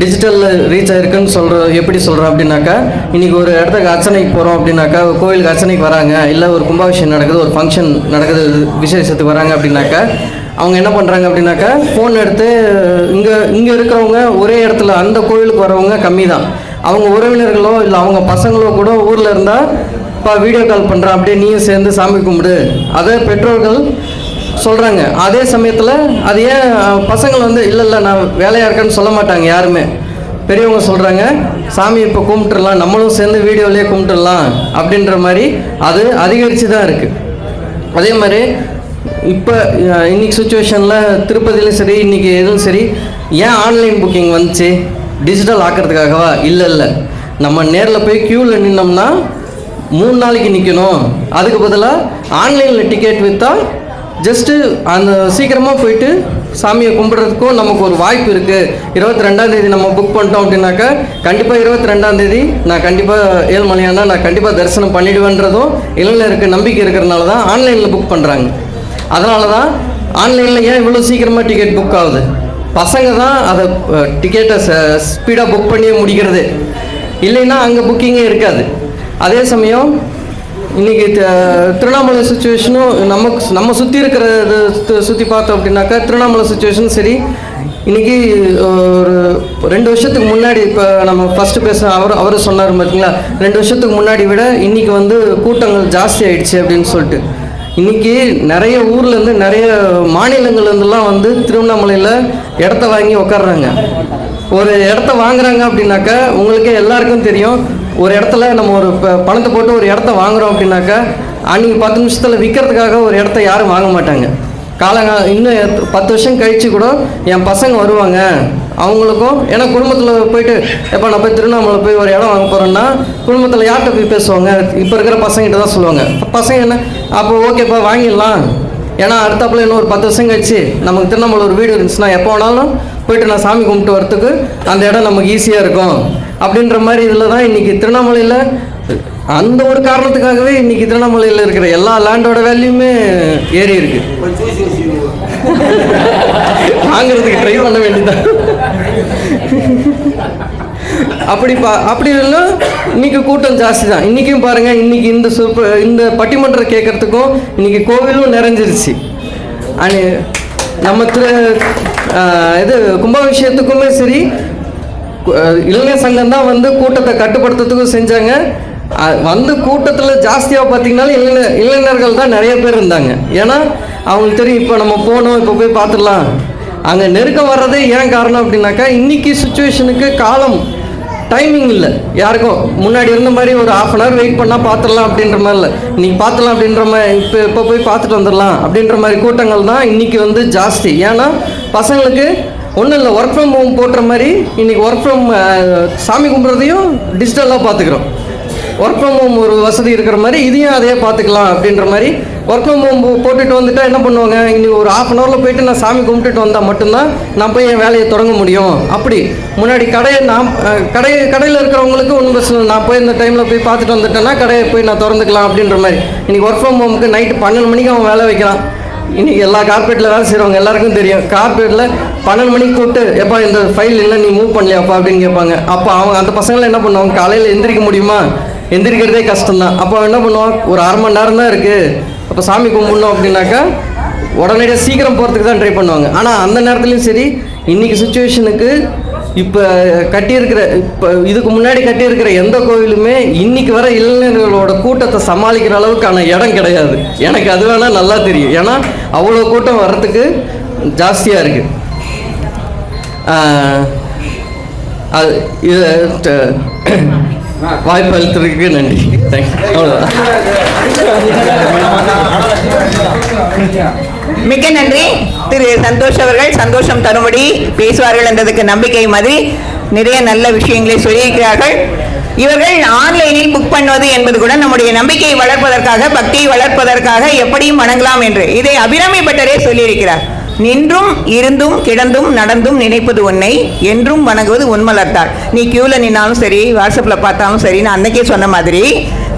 டிஜிட்டலில் ரீச் ஆகிருக்குன்னு எப்படி சொல்கிறோம் அப்படின்னாக்கா, இன்றைக்கி ஒரு இடத்துக்கு அர்ச்சனைக்கு போகிறோம் அப்படின்னாக்கா, கோவிலுக்கு அர்ச்சனைக்கு வராங்க, இல்லை ஒரு கும்பாபிஷேகம் நடக்குது, ஒரு ஃபங்க்ஷன் நடக்குது, விசேஷத்துக்கு வராங்க அப்படின்னாக்கா அவங்க என்ன பண்ணுறாங்க அப்படின்னாக்கா ஃபோன் எடுத்து இங்கே இருக்கிறவங்க ஒரே இடத்துல அந்த கோவிலுக்கு வரவங்க கம்மி தான். அவங்க உறவினர்களோ இல்லை அவங்க பசங்களோ கூட ஊரில் இருந்தால் இப்போ வீடியோ கால் பண்ணுறான், அப்படியே நீயும் சேர்ந்து சாமி கும்பிடு, அதை பெற்றோர்கள் சொல்கிறாங்க. அதே சமயத்தில் அது ஏன் பசங்கள் இல்லை நான் வேலையாக இருக்கேன்னு சொல்ல மாட்டாங்க யாருமே. பெரியவங்க சொல்கிறாங்க சாமி இப்போ கும்பிட்டுடலாம், நம்மளும் சேர்ந்து வீடியோலேயே கும்பிட்டுடலாம் அப்படின்ற மாதிரி அது அதிகரித்து தான் இருக்குது. அதே மாதிரி இப்போ இன்றைக்கி சுச்சுவேஷனில் திருப்பதியிலும் சரி, இன்றைக்கி எதுவும் சரி, ஏன் ஆன்லைன் புக்கிங் வந்துச்சு? டிஜிட்டல் ஆக்கிறதுக்காகவா? இல்லை, நம்ம நேரில் போய் க்யூவில் நின்னோம்னா 3 நாளைக்கு நிற்கணும். அதுக்கு பதிலாக ஆன்லைனில் டிக்கெட் விற்றா ஜஸ்ட்டு அந்த சீக்கிரமாக போயிட்டு சாமியை கும்பிட்றதுக்கும் நமக்கு ஒரு வாய்ப்பு இருக்குது. 22ஆம் நம்ம புக் பண்ணிட்டோம் அப்படின்னாக்கா கண்டிப்பாக 22ஆம் நான் கண்டிப்பாக ஏழுமலையானா நான் கண்டிப்பாக தரிசனம் பண்ணிவிடுவேன்றதும் இளைஞருக்கு நம்பிக்கை இருக்கிறதுனால தான் ஆன்லைனில் புக் பண்ணுறாங்க. அதனால தான் ஆன்லைனில் ஏன் இவ்வளோ சீக்கிரமாக டிக்கெட் புக் ஆகுது? பசங்க தான் அதை டிக்கெட்டை ஸ்பீடாக புக் பண்ணியே முடிக்கிறது. இல்லைன்னா அங்கே புக்கிங்கே இருக்காது. அதே சமயம் இன்றைக்கி திருவண்ணாமலை சுச்சுவேஷனும் நம்ம சுற்றி இருக்கிறது சுற்றி பார்த்தோம் அப்படின்னாக்கா திருவண்ணாமலை சுச்சுவேஷனும் சரி. இன்றைக்கி ஒரு 2 வருஷத்துக்கு முன்னாடி, இப்போ நம்ம ஃபஸ்ட்டு பேச அவர் சொன்னார் பார்த்தீங்களா, 2 வருஷத்துக்கு முன்னாடி விட இன்றைக்கி கூட்டங்கள் ஜாஸ்தி ஆகிடுச்சு அப்படின்னு சொல்லிட்டு. இன்றைக்கி நிறைய ஊர்லேருந்து நிறைய மாநிலங்கள்லேருந்துலாம் திருவண்ணாமலையில் இடத்த வாங்கி உக்காடுறாங்க. ஒரு இடத்த வாங்குறாங்க அப்படின்னாக்கா உங்களுக்கே எல்லாருக்கும் தெரியும், ஒரு இடத்துல நம்ம ஒரு பணத்தை போட்டு ஒரு இடத்த வாங்குகிறோம் அப்படின்னாக்கா அன்றைக்கி 10 நிமிஷத்தில் விற்கிறதுக்காக ஒரு இடத்த யாரும் வாங்க மாட்டாங்க. இன்னும் 10 வருஷம் கழித்து கூட என் பசங்க வருவாங்க, அவங்களுக்கும் ஏன்னா குடும்பத்தில் போயிட்டு எப்போ நான் போய் திருவண்ணாமலை போய் ஒரு இடம் வாங்க போகிறேன்னா குடும்பத்தில் யார்கிட்ட போய் பேசுவாங்க? இப்போ இருக்கிற பசங்கிட்ட தான் சொல்லுவாங்க. பசங்க என்ன அப்போ ஓகேப்பா வாங்கிடலாம், ஏன்னா அடுத்தாப்புல இன்னும் ஒரு 10 வருஷம் கழிச்சு நமக்கு திருவண்ணாமலை ஒரு வீடு இருந்துச்சுன்னா எப்போ வேணாலும் போயிட்டு நான் சாமி கும்பிட்டு வரத்துக்கு அந்த இடம் நமக்கு ஈஸியாக இருக்கும் அப்படின்ற மாதிரி இதில் தான் இன்றைக்கி திருவண்ணாமலையில் அந்த ஒரு காரணத்துக்காகவே இன்றைக்கி திருவண்ணாமலையில் இருக்கிற எல்லா லேண்டோட வேல்யூமே ஏறி இருக்கு. வாங்கிறதுக்கு ட்ரை பண்ண வேண்டியதான். அப்படி இல்லைன்னா இன்றைக்கி கூட்டம் ஜாஸ்தி தான். இன்றைக்கும் பாருங்கள், இன்றைக்கி இந்த பட்டிமன்றம் கேட்குறதுக்கும் இன்றைக்கி கோவிலும் நிறைஞ்சிருச்சு. நம்ம இது கும்பாபிஷேகத்துக்குமே சரி இளைஞர் சங்கம் தான் கூட்டத்தை கட்டுப்படுத்துறதுக்கும் செஞ்சாங்க. கூட்டத்தில் ஜாஸ்தியாக பார்த்தீங்கன்னாலும் இளைஞர்கள் தான் நிறைய பேர் இருந்தாங்க. ஏன்னா அவங்களுக்கு தெரியும் இப்போ நம்ம போகணும், இப்போ போய் பார்த்துடலாம். அங்கே நெருக்கம் வர்றதே ஏன் காரணம் அப்படின்னாக்கா இன்றைக்கி சுச்சுவேஷனுக்கு காலம் டைமிங் இல்லை யாருக்கும். முன்னாடி இருந்த மாதிரி ஒரு 1/2 hour வெயிட் பண்ணால் பார்த்துடலாம் அப்படின்ற மாதிரி இல்லை, இன்றைக்கி பார்த்துடலாம் அப்படின்ற மாதிரி இப்போ போய் பார்த்துட்டு வந்துடலாம் அப்படின்ற மாதிரி கூட்டங்கள் தான் இன்றைக்கி ஜாஸ்தி. ஏன்னா பசங்களுக்கு ஒன்றும் இல்லை, ஒர்க் ஃப்ரம் ஹோம் போட்டுற மாதிரி இன்றைக்கி ஒர்க் ஃப்ரம் சாமி கும்பிட்றதையும் டிஜிட்டலாக பார்த்துக்கிறோம். ஒர்க் ஃப்ரம் ஹோம் ஒரு வசதி இருக்கிற மாதிரி இதையும் அதையே பார்த்துக்கலாம் அப்படின்ற மாதிரி ஒர்க் ஃப்ரம் ஹோம் போட்டுட்டு வந்துட்டா என்ன பண்ணுவாங்க, இன்னைக்கு ஒரு ½ அன் ஹவரில் போயிட்டு நான் சாமி கும்பிட்டுட்டு வந்தால் மட்டும்தான் நான் போய் என் வேலையை தொடங்க முடியும். அப்படி முன்னாடி கடையில் இருக்கிறவங்களுக்கு ஒன்றும் பிரச்சனை இல்லை, நான் போய் இந்த டைமில் போய் பார்த்துட்டு வந்துட்டேன்னா கடையை போய் நான் திறந்துக்கலாம் அப்படின்ற மாதிரி. இன்றைக்கி ஒர்க் ஃப்ரம் ஹோமுக்கு நைட்டு 12 மணிக்கு அவன் வேலை வைக்கிறான். இன்றைக்கி எல்லா கார்பரேட்டில் வேலை செய்கிறவங்க எல்லாருக்கும் தெரியும், கார்பரேட்டில் 12 மணிக்கு கூப்பிட்டு எப்போ இந்த ஃபைல் இல்லை நீ மூவ் பண்ணலையாப்பா அப்படின்னு கேட்பாங்க. அப்போ அவங்க அந்த பசங்களை என்ன பண்ணுவாங்க, காலையில் எந்திரிக்க முடியுமா, எந்திரிக்கிறதே கஷ்டம்தான். அப்போ என்ன பண்ணுவான், ஒரு அரை மணி நேரம் தான் இருக்குது, அப்போ சாமி கும்பிடணும் அப்படின்னாக்கா உடனடியாக சீக்கிரம் போகிறதுக்கு தான் ட்ரை பண்ணுவாங்க. ஆனால் அந்த நேரத்துலையும் சரி, இன்றைக்கி சுச்சுவேஷனுக்கு இப்போ இதுக்கு முன்னாடி கட்டியிருக்கிற எந்த கோவிலுமே இன்றைக்கி வர இளைஞர்களோட கூட்டத்தை சமாளிக்கிற அளவுக்கான இடம் கிடையாது. எனக்கு அது வேணால் நல்லா தெரியும், ஏன்னா அவ்வளோ கூட்டம் வர்றதுக்கு ஜாஸ்தியாக இருக்குது. அது இது வாய்ப்பு அளித்ததுக்கு நன்றி. தேங்க்ஸ். அவ்வளோதான். மிக்க நன்றி. திரு சந்தோஷ் அவர்கள் சந்தோஷம் தரும்படி பேசுவார்கள் என்றதுக்கு நம்பிக்கை மாதிரி நிறைய நல்ல விஷயங்களை சொல்லியிருக்கிறார்கள். இவர்கள் ஆன்லைனில் புக் பண்ணுவது என்பது கூட நம்முடைய நம்பிக்கையை வளர்ப்பதற்காக, பக்தியை வளர்ப்பதற்காக எப்படியும் வணங்கலாம் என்று இதை அபிராமி பட்டரே சொல்லியிருக்கிறார். நின்றும் இருந்தும் கிடந்தும் நடந்தும் நினைப்பது உன்னை, என்றும் வணங்குவது உன்மலர்த்தாள். நீ கியூவில் நின்னாலும் சரி, வாட்ஸ்அப்பில் பார்த்தாலும் சரி, நான் அன்னைக்கே சொன்ன மாதிரி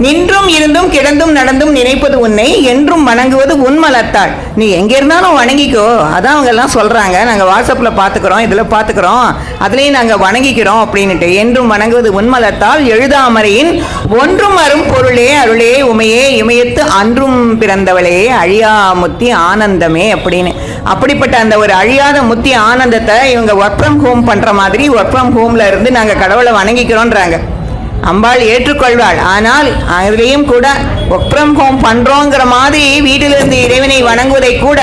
நின்றும் இருந்தும் கிடந்தும் நடந்தும் நினைப்பது உன்னை, என்றும் வணங்குவது உன்மலர்த்தாள். நீ எங்கே இருந்தாலும் வணங்கிக்கோ, அதான் அவங்க எல்லாம் சொல்கிறாங்க, நாங்கள் வாட்ஸ்அப்பில் பார்த்துக்கிறோம், இதில் பார்த்துக்கிறோம், அதுலேயும் நாங்கள் வணங்கிக்கிறோம் அப்படின்ட்டு. என்றும் வணங்குவது உன்மலர்த்தாள் எழுதாமறையின் ஒன்றும் அரும் பொருளே அருளே உமையே இமயத்து அன்றும் பிறந்தவளே அழியா முத்தி ஆனந்தமே அப்படின்னு. அப்படிப்பட்ட அந்த ஒரு அழியாத முத்தி ஆனந்தத்தை இவங்க ஒர்க் ஃப்ரம் ஹோம் பண்ணுற மாதிரி ஒர்க் ஃப்ரம் ஹோமில் இருந்து நாங்கள் கடவுளை வணங்கிக்கிறோன்றாங்க. அம்பாள் ஏற்றுக்கொள்வாள். ஆனால் அதுலேயும் கூட ஒர்க் ஃப்ரம் ஹோம் பண்ணுறோங்கிற மாதிரி வீட்டிலிருந்து இறைவனை வணங்குவதை கூட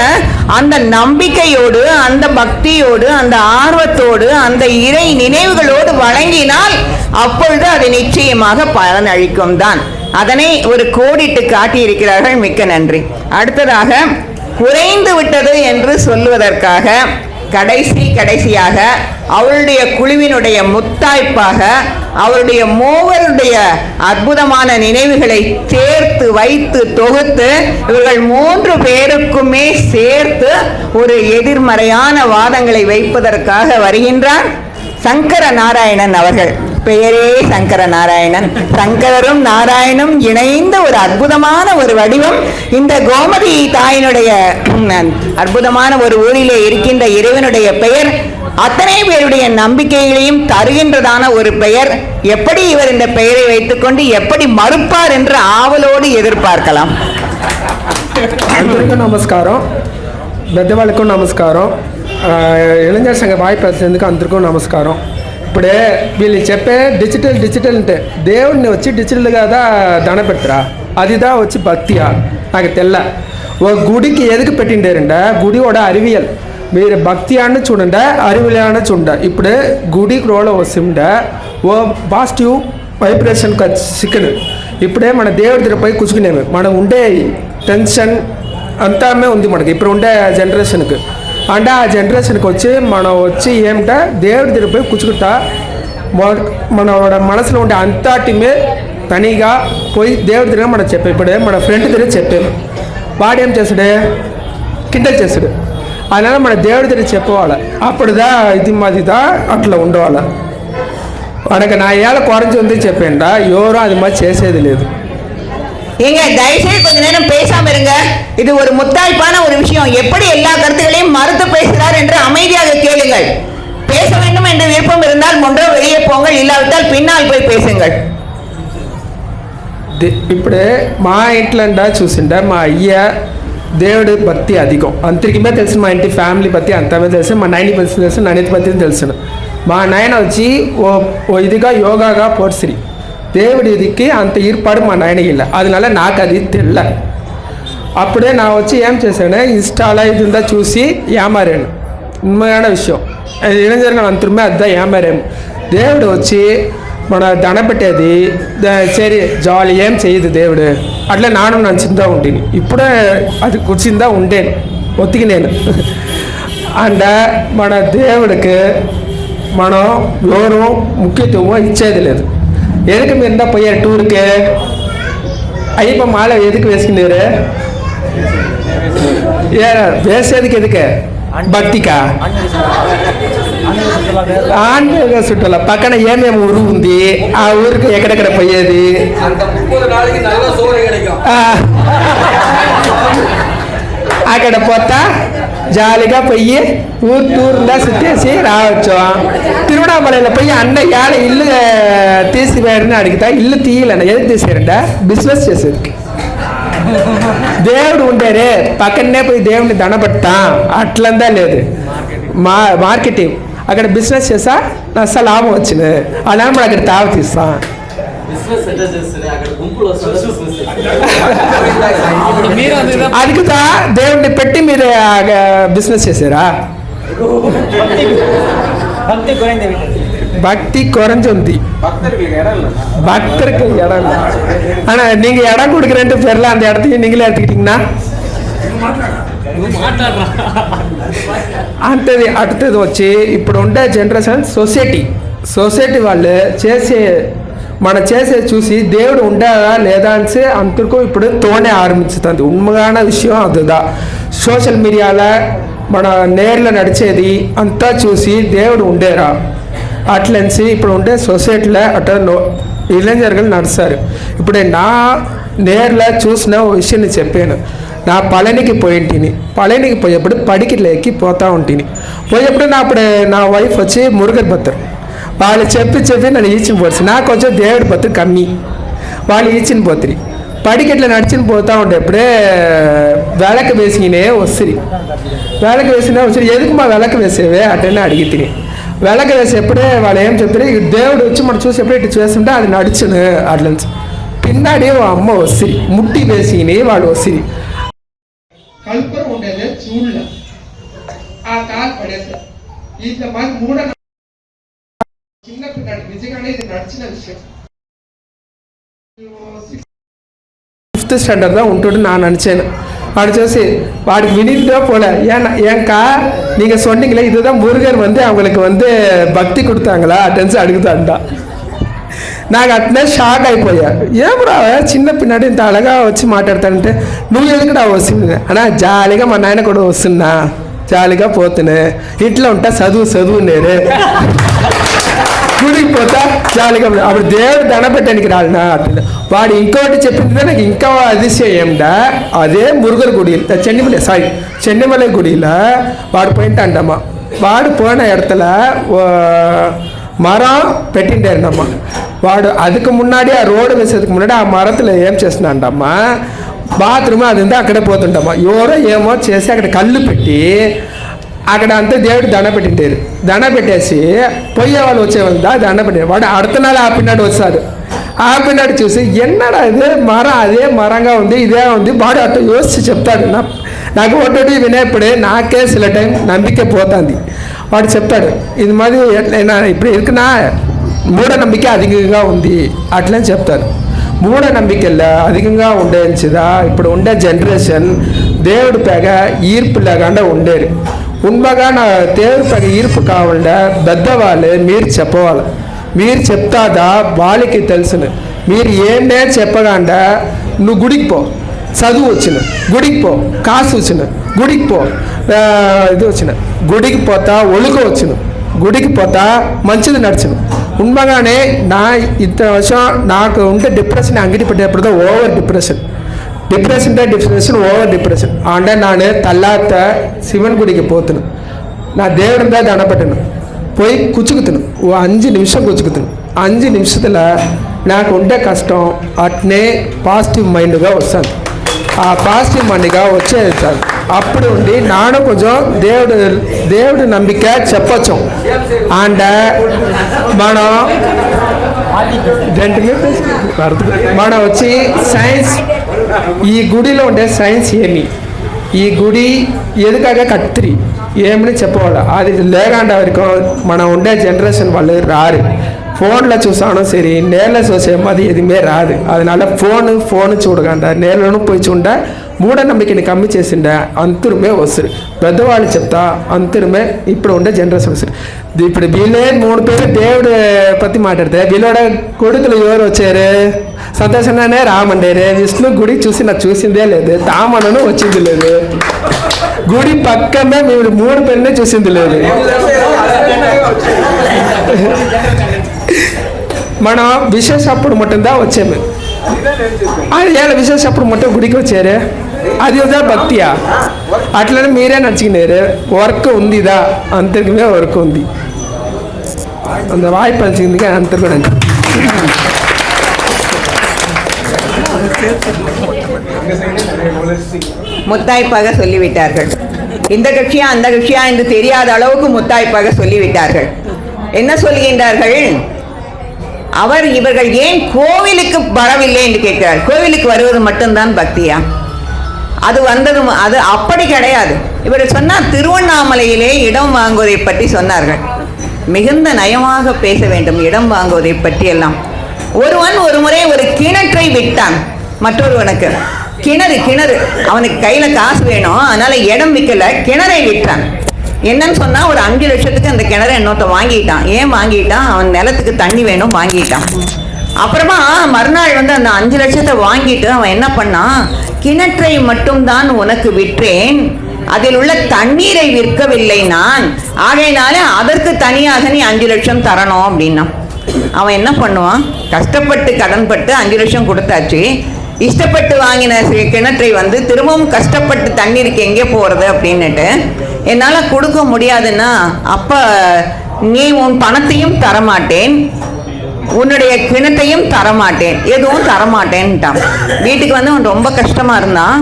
அந்த நம்பிக்கையோடு, அந்த பக்தியோடு, அந்த ஆர்வத்தோடு, அந்த இறை நினைவுகளோடு வழங்கினால் அப்பொழுது அது நிச்சயமாக பலன் அளிக்கும் தான். அதனை ஒரு கோடிட்டு காட்டியிருக்கிறார்கள். மிக்க நன்றி. அடுத்ததாக குறைந்து விட்டது என்று சொல்லுவதற்காக கடைசியாக அவருடைய குழுவினுடைய முத்தாய்ப்பாக அவருடைய மூவருடைய அற்புதமான நினைவுகளை சேர்த்து வைத்து தொகுத்து இவர்கள் 3 பேருக்குமே சேர்த்து ஒரு எதிர்மறையான வாதங்களை வைப்பதற்காக வருகின்றார் சங்கர நாராயணன் அவர்கள். பெயரே சங்கர நாராயணன். சங்கரரும் நாராயணும் இணைந்த ஒரு அற்புதமான ஒரு வடிவம். இந்த கோமதி தாயினுடைய அற்புதமான ஒரு ஊரிலே இருக்கின்ற இறைவனுடைய பெயர் அத்தனை பேருடைய நம்பிக்கைகளையும் தருகின்றதான ஒரு பெயர். எப்படி இவர் இந்த பெயரை வைத்துக்கொண்டு எப்படி மறுப்பார் என்று ஆவலோடு எதிர்பார்க்கலாம். అందరికీ నమస్కారం, పెద్దవాళ్ళకు నమస్కారం, ఇళంజర్ సంఘ వాయి ప్రతినిధికి అందరికీ నమస్కారం. ఇప్పుడే వీళ్ళు చెప్పే డిజిటల్ అంటే దేవుడిని వచ్చి డిజిటల్గా దండ పెడతారా, అదిదా వచ్చి భక్తియా నాకు తెల్ల. ఓ గుడికి ఎదుగు పెట్టిండారంట, గుడిயோட அறிவியல் మీరు భక్తి అని చూడండి, அறிவியலான చూడండి. ఇప్పుడు గుడి రోలో వస్తుండే ఓ పాజిటివ్ వైబ్రేషన్ సిక్కను. ఇప్పుడే మన దేవుడి దగ్గర పోయి కూర్చుకునేవి, మనం ఉండే టెన్షన్ అంతా ఉంది మనకి ఇప్పుడు ఉండే జనరేషన్కి. అంటే ఆ జనరేషన్కి వచ్చి మనం వచ్చి ఏమిటా దేవుడి దగ్గర పోయి కూర్చుకుంటా మన మనసులో ఉండే అంతటిమే తనిగా పోయి దేవుడి దగ్గర మనం చెప్పాం. ఇప్పుడే మన ఫ్రెండ్ దగ్గర చెప్పాము, వాడేం చేస్తాడే కిండల్ చేస్తాడు. அதனால் మన దేవుడి దగ్గర చెప్పేవాళ్ళ అప్పుడుదా ఇది మాదిదా అట్లా ఉండేవాళ్ళ. మనకు నా ఏళ్ళ குறைஞ்சி வந்து చెప్పేండా ఎవరో అది மாதிரி చేసేది లేదు. ஏங்க தயவுசெய்து கொஞ்ச நேரம் பேசாம இருங்க. இது ஒரு முத்தாய்ப்பான ஒரு விஷயம். எப்படி எல்லா கருத்துக்களையும் மறுத்து பேசுகிறார் என்று அமைதியாக கேளுங்கள். பேச வேண்டும் என்று விருப்பம் இருந்தால் முன்றோ வெளியே போங்கள், இல்லாவிட்டால் பின்னால் போய் பேசுங்கள். ఇప్పుడే మా ఇంట్లో చూసిండే మా అయ్య దేవుడి భక్తి అధికం, అందరికీ తెలుసు. మా ఇంటి ఫ్యామిలీ భక్తి అంతా తెలుసు, మా 90% తెలుసు, 90% తెలుసు. మా నాయన వచ్చి ఓ ఇదిగా యోగాగా పోర్సిరి దేవుడి ఇదికి అంత ఈర్పాడు మా నాయనకి இல்லை. அதனால నాకు అది తెల్ల. అప్పుడే నా వచ్చి ఏం చేశాను, ఇన్స్టాలో ఇది ఉందా చూసి ఏమారాను. ఉண்மையான విషయం ఇళంజర్గా అంతరుమే అద్దా ఏమారాము. దేవుడు వచ్చి మన దండ పెట్టేది సరే జాలి ఏం చేయదు దేవుడు, అట్లా నాను నచ్చిందా ఉండేది. ఇప్పుడే అది కూర్చుందా ఉండేను ఒత్తికి నేను. అండ్ మన దేవుడికి మనం ఎవరు ముఖ్యత్వం ఇచ్చేది లేదు. ఎదుకు మీరు పోయారు టూర్కి, అయ్యప్ప మాల ఎదుకు వేసుకునేరు, వేసేదికి ఎదుకే భక్తికా ఆంధ్ర చుట్టాల పక్కన ఏమేమి ఊరు ఉంది, ఆ ఊరికి ఎక్కడెక్కడ పోయేది, అక్కడ పోతా జాలీగా పోయి ఊరులా సుట్టేసి రావచ్చు. తిరువణామలలో పోయి అన్న ఏడ ఇల్లు తీసివేయడని అడిగితా, ఇల్లు తీయాలన్న ఎందుకు తీసారంట? బిజినెస్ చేసేది. దేవుడు ఉండేరే పక్కనే పోయి దేవుడిని దండబెడతా అట్లందా లేదు. మార్కెటింగ్ అక్కడ బిజినెస్ చేసా నష్ట లాభం వచ్చింది, ఆ లాభం అక్కడ తావ తీస్తా. అడుగుతా దేవుడిని పెట్టి మీరు బిజినెస్ చేసారా? பக்தி குறைஞ்சுந்தி பக்தருக்கு இடம் இல்லை. ஆனால் நீங்கள் இடம் கொடுக்குறேன்ட்டு பேரில் அந்த இடத்தையும் நீங்களே எடுத்துக்கிட்டீங்கன்னா அடுத்தது వచ్చి ఇప్పుడు ఉండే జనరేషన్ సొసైటీ వాళ్ళు మన చేసే చూసి దేవుడు ఉండాలా లేదా అని అందరికీ ఇప్పుడు తోనే ఆరంభించుతుంది. ఉన్మగాన విషయం అదుదా. సోషల్ మీడియాలో మన నేర్లో నడిచేది అంతా చూసి దేవుడు ఉండేరా అట్లనిసి ఇప్పుడు ఉండే సొసైటీలో అట్లా ఇளைஞர்கள் నడుస్తారు. ఇప్పుడు నా నేర్లో చూసిన ఓ విషయాన్ని చెప్పాను. నా పళనికి పోయింటిని, పళనికి పోయేప్పుడు పడికిలేకి పోతా ఉంటిని. పోయేప్పుడు నా వైఫ్ వచ్చి మురుగన్ భక్తులు వాళ్ళు చెప్పి నన్ను ఈచిన పోతుంది. నాకు కొంచెం దేవుడి భక్తులు కమ్మి, వాళ్ళు ఈచిన పోతుంది. పడికిట్లా నడిచిన పోతా ఉండేప్పుడే వెలక వేసినే వస్తుంది. వెలక వేసినా వస్తుంది. ఎందుకు మా వెలక వేసేవే అటనే అడిగి తిని వెలక వేసేప్పుడే వాళ్ళు ఏం చెప్తారు, దేవుడు వచ్చి మనం చూసేప్పుడు ఇటు చేస్తుంటే అది నడుచును అట్లా పిన్నాడి అమ్మ వస్తుంది. ముట్టి వేసిని వాళ్ళు వస్తుంది. కల్పన ఉండేది చూడ ఆ కాలు పడేసారు. ఇంతమంది మూఢ చిన్న పిన్నాడు నిజంగానే ఇది నడిచిన విషయం. 5th ஸ்டாண்டர்ட் தான் உண்டுட்டு நான் நினச்சேன். அப்படி చూసి వాడికి வினிதோ போல ஏன்க்கா நீங்கள் சொன்னீங்களே இதுதான் முருகர் அவங்களுக்கு பக்தி கொடுத்தாங்களா அப்படின்னு அడుగుతాంటా. నాకు అట్నే షాక్ అయిపోయా. ఏమరా చిన్న పిన్నాడు ఇంత అలగా వచ్చి మాట్లాడతానంటే నువ్వు ఎందుకుడా వస్తుంది అన్నా, జాలీగా మా నాయన కూడా వస్తున్నా, జాలీగా పోతున్నా, ఇంట్లో ఉంటా చదువు నేరే గుడికి పోతా జాలీగా. అప్పుడు దేవుడు దండ పెట్టడానికి రాలినా అట్లా. వాడు ఇంకోటి చెప్పింది నాకు ఇంకా அதிசயம் ఏమిటా, అదే మురుగర్ గుడి చెన్నిమలై గుడిలో వాడు పోయింటంటమ్మా. వాడు పోయిన ఎడతల மரம் பெட்டின்டேருந்தம்மா. వాడు அதுக்கு முன்னாடி ఆ రోడ్డు వేసేందుకు మున్నాడి ఆ మరతలో ఏం చేస్తున్నాంటమ్మా, బాత్రూమ్ అది అక్కడే పోతుంటమ్మా. ఎవరో ఏమో చేసి అక్కడ కళ్ళు పెట్టి అక్కడ అంతా దేవుడు దండ పెట్టింటారు. దండ పెట్టేసి పొయ్యే వాళ్ళు వచ్చేవాళ్ళు దండ పెట్టారు. వాడు అడుతున్నాడు ఆపినాడు వస్తారు. ఆపినాడు చూసి ఎన్నడా ఇదే మరం అదే మరంగా ఉంది ఇదే ఉంది. వాడు అట్లా యోసి చెప్తాడు. నాకు ఒకటి వినేప్పుడే నాకే సిల టైం నమ్మికే పోతుంది. వాడు చెప్తాడు ఇది మాది ఎట్లయినా ఇప్పుడు ఇరుకునా మూఢనம்பிக்கை అధికంగా ఉంది అట్లని చెప్తారు. మూఢనம்பிకల్లో అధికంగా ఉండేదా ఇప్పుడు ఉండే జనరేషన్ దేవుడి పేగ ఈర్పు లేకుండా ఉండేది. ఉన్మగా నా దేవుడి పేగ ఈర్పు కావాలంటే పెద్దవాళ్ళు మీరు చెప్పవాలి. మీరు చెప్తాదా వాళ్ళకి తెలుసును. మీరు ఏంటే చెప్పగాండా నువ్వు గుడికి పో, చదువు వచ్చిన గుడికి పో, కాసు వచ్చిన గుడికి పో, ఇది వచ్చిన గుడికి పోతా ఒలుక వచ్చును, గుడికి పోతా మంచిది నడుచును. ఉన్మగానే నా ఇంత వర్షం నాకు ఉంటే డిప్రెషన్ అంగిటి పెట్టేప్పుడు ఓవర్ డిప్రెషన్ ఓవర్ డిప్రెషన్ అంటే నానే తల్లాత శివన్ గుడికి పోతును, నా దేవుడి మీద దండపెట్టను, పోయి కుచుకుతును. ఓ 5 నిమిషం కుచుకుతును. 5 నిమిషத்துல నాకు ఉండే కష్టం అట్నే పాజిటివ్ మైండ్గా వస్తాను. ఆ పాజిటివ్ మైండ్గా వచ్చేది సార్. అప్పుడు ఉండి నాను కొంచెం దేవుడు నమ్మిక చెప్పచ్చు. అండ్ మనం వచ్చి సైన్స్ ఈ గుడిలో ఉండే సైన్స్ ఏమి, ఈ గుడి ఎదుకగా కత్తిరి ఏమని చెప్పవాలి. అది లేకుండా వరకు మనం ఉండే జనరేషన్ వాళ్ళు రారు. ஃபோனில் చూసాலும் சரி நேரில் చూసేమో అది எதுவுமே రాదు. அதனால ఫోన్ చూడకుండా నేలను పోయి చూడ మూఢనమ్మికని కమ్మి చేసిండే అంతరమే వస్తుంది. పెద్దవాళ్ళు చెప్తా అంతరమే ఇప్పుడు ఉండే జనరేషన్ వస్తుంది. ఇప్పుడు వీళ్ళే 3 పేరు దేవుడు పత్తి మాట్లాడితే వీళ్ళోడ కొడుకులు ఎవరు వచ్చారు? సంతోషంగానే రామండేరే. విష్ణు గుడి నాకు చూసిందే లేదు, తామనను వచ్చింది లేదు, గుడి పక్కనే మేము 3 పేరునే చూసింది లేదు. మనం విశేషప్పుడు మటుందా వచ్చాము, అది ఏళ్ళ విశేషప్పుడు మొత్తం గుడికి వచ్చారు, అది ఉందా భక్తియా? అట్లనే మీరే నచ్చినారు. వర్క్ ఉందిదా? అంతర్గమే వర్క్ ఉంది, அந்த வாய்ப்பு அளிச்சிருந்துக்க அந்தருக்கு நன்றி. முத்தாய்ப்பாக சொல்லிவிட்டார்கள். இந்த கட்சியா அந்த கட்சியா என்று தெரியாத அளவுக்கு முத்தாய்ப்பாக சொல்லிவிட்டார்கள். என்ன சொல்கின்றார்கள்? இவர்கள் ஏன் கோவிலுக்கு வரவில்லை என்று கேட்கிறார். கோவிலுக்கு வருவது மட்டும்தான் பக்தியா? அது வந்ததும் அது அப்படி கிடையாது. இவர் சொன்னார் திருவண்ணாமலையிலே இடம் வாங்குவதை பற்றி சொன்னார்கள். மிகுந்த நயமாக பேச வேண்டும் இடம் வாங்குவதை பற்றி எல்லாம். ஒருவன் ஒரு முறை ஒரு கிணற்றை விட்டான் மற்றொருவனுக்கு. கிணறு அவனுக்கு கையில காசு வேணும், அதனால இடம் விற்கல, கிணறை விட்டான். என்னன்னு சொன்னா ஒரு 5 லட்சத்துக்கு அந்த கிணறை இன்னொருத்த வாங்கிட்டான். ஏன் வாங்கிட்டான்? அவன் நிலத்துக்கு தண்ணி வேணும், வாங்கிட்டான். அப்புறமா மறுநாள் அந்த 5 லட்சத்தை வாங்கிட்டு அவன் என்ன பண்ணான்? கிணற்றை மட்டும்தான் உனக்கு விற்றேன், அதில் உள்ள தண்ணீரை விற்கவில்லை நான், ஆகையினால அதற்கு தனியாக நீ 5 லட்சம் தரணும் அப்படின்னா. அவன் என்ன பண்ணுவான்? கஷ்டப்பட்டு கடன்பட்டு 5 லட்சம் கொடுத்தாச்சு, இஷ்டப்பட்டு வாங்கின கிணற்றை திரும்பவும் கஷ்டப்பட்டு தண்ணீருக்கு எங்கே போகிறது அப்படின்னுட்டு என்னால் கொடுக்க முடியாதுன்னா, அப்போ நீ உன் பணத்தையும் தரமாட்டேன், உன்னுடைய கிணத்தையும் தரமாட்டேன், எதுவும் தரமாட்டேன்ட்டான். வீட்டுக்கு அவன் ரொம்ப கஷ்டமாக இருந்தான்.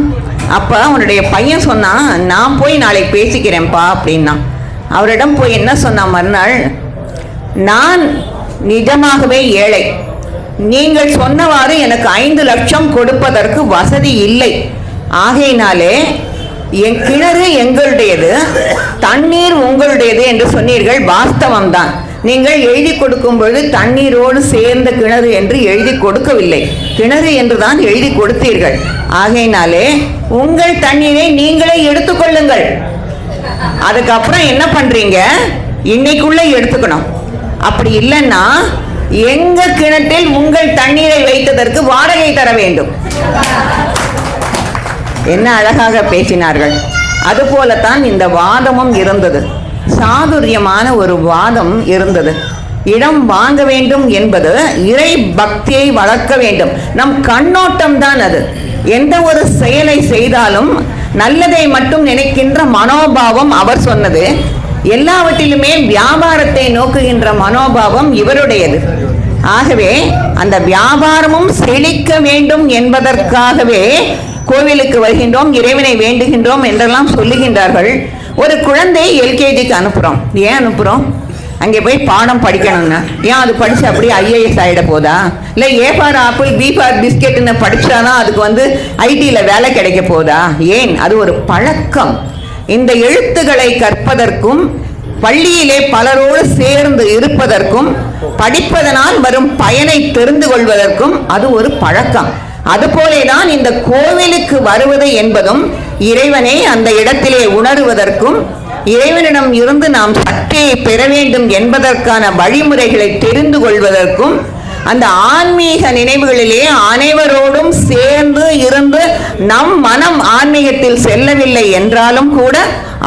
அப்போ அவனுடைய பையன் சொன்னான், நான் போய் நாளைக்கு பேசிக்கிறேன்ப்பா அப்படின்னா. அவரிடம் போய் என்ன சொன்னான் மறுநாள்? நான் நிஜமாகவே ஏழை, நீங்கள் சொன்னவாறு எனக்கு 5 லட்சம் கொடுப்பதற்கு வசதி இல்லை, ஆகையினாலே என் கிணறு எங்களுடையது, தண்ணீர் உங்களுடையது என்று சொன்னீர்கள், வாஸ்தவம்தான். நீங்கள் எழுதி கொடுக்கும் பொழுது தண்ணீரோடு சேர்ந்த கிணறு என்று எழுதி கொடுக்கவில்லை, கிணறு என்றுதான் எழுதி கொடுத்தீர்கள். ஆகையினாலே உங்கள் தண்ணீரை நீங்களே எடுத்துக்கொள்ளுங்கள். அதுக்கப்புறம் என்ன பண்றீங்க? இன்னைக்குள்ள எடுத்துக்கணும். அப்படி இல்லைன்னா எங்க கிணற்றில் உங்கள் தண்ணீரை வைத்ததற்கு வாடகை தர வேண்டும். என்ன அழகாக பேசினார்கள். அதுபோலத்தான் இந்த வாதமும் இருந்தது. சாதுரியமான ஒரு வாதம் இருந்தது. இடம் வாங்க வேண்டும் என்பது இறை பக்தியை வளர்க்க வேண்டும். நம் கண்ணோட்டம் தான் அது. எந்த ஒரு செயலை செய்தாலும் நல்லதை மட்டும் நினைக்கின்ற மனோபாவம் அவர் சொன்னது. எல்லாவற்றிலுமே வியாபாரத்தை நோக்குகின்ற மனோபாவம் இவருடையது. ஆகவே அந்த வியாபாரமும் செழிக்க வேண்டும் என்பதற்காகவே கோவிலுக்கு வருகின்றோம், இறைவனை வேண்டுகின்றோம் என்றெல்லாம் சொல்லுகின்றார்கள். ஒரு குழந்தை எல்கேஜிக்கு அனுப்புகிறோம். ஏன் அனுப்புகிறோம்? அங்கே போய் பாடம் படிக்கணுங்க. ஏன் அது படித்து அப்படியே ஐஏஎஸ் ஆகிட போதா? இல்லை A for apple B for பிஸ்கெட்டுன்னு படித்தாதான் அதுக்கு ஐடியில் வேலை கிடைக்க போதா? ஏன்? அது ஒரு பழக்கம். இந்த எழுத்துக்களை கற்பதற்கும் பள்ளியிலே பலரோடு சேர்ந்து இருப்பதற்கும் படிப்பதனால் வரும் பயனை தெரிந்து கொள்வதற்கும் அது ஒரு பழக்கம். அதுபோலேதான் இந்த கோவிலுக்கு வருவது என்பதும் இறைவனை அந்த இடத்திலே உணருவதற்கும் இறைவனிடம் இருந்து நாம் சக்தியை பெற வேண்டும் என்பதற்கான வழிமுறைகளை தெரிந்து கொள்வதற்கும் அந்த ஆன்மீக நினைவுகளிலே அனைவரோடும் சேர்ந்து இருந்து நம் மனம் ஆன்மீகத்தில் செல்லவில்லை என்றாலும் கூட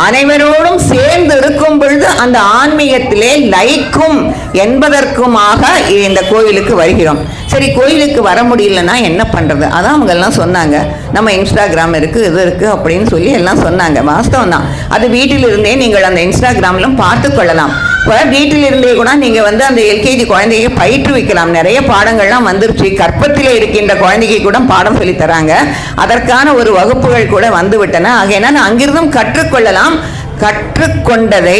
அனைவரோடும் சேர்ந்து இருக்கும் பொழுது அந்த ஆன்மீகத்திலே லயிக்கும் என்பதற்குமாக இந்த கோவிலுக்கு வருகிறோம். சரி, கோயிலுக்கு வர முடியலன்னா என்ன பண்ணுறது? அதான் அவங்க எல்லாம் சொன்னாங்க, நம்ம இன்ஸ்டாகிராம் இருக்குது, இது இருக்குது அப்படின்னு சொல்லி எல்லாம் சொன்னாங்க. வாஸ்தவம் தான். அது வீட்டிலிருந்தே நீங்கள் அந்த இன்ஸ்டாகிராமிலும் பார்த்து கொள்ளலாம். இப்போ வீட்டிலிருந்தே கூட நீங்கள் அந்த எல்கேஜி குழந்தைக்கு பயிற்றுவிக்கலாம். நிறைய பாடங்கள்லாம் வந்துருச்சு. கற்பத்திலே இருக்கின்ற குழந்தைக்கு கூட பாடம் சொல்லி தராங்க. அதற்கான ஒரு வகுப்புகள் கூட வந்து விட்டன. ஆகையினால் அங்கிருந்தும் கற்றுக்கொள்ளலாம். கற்றுக்கொண்டதை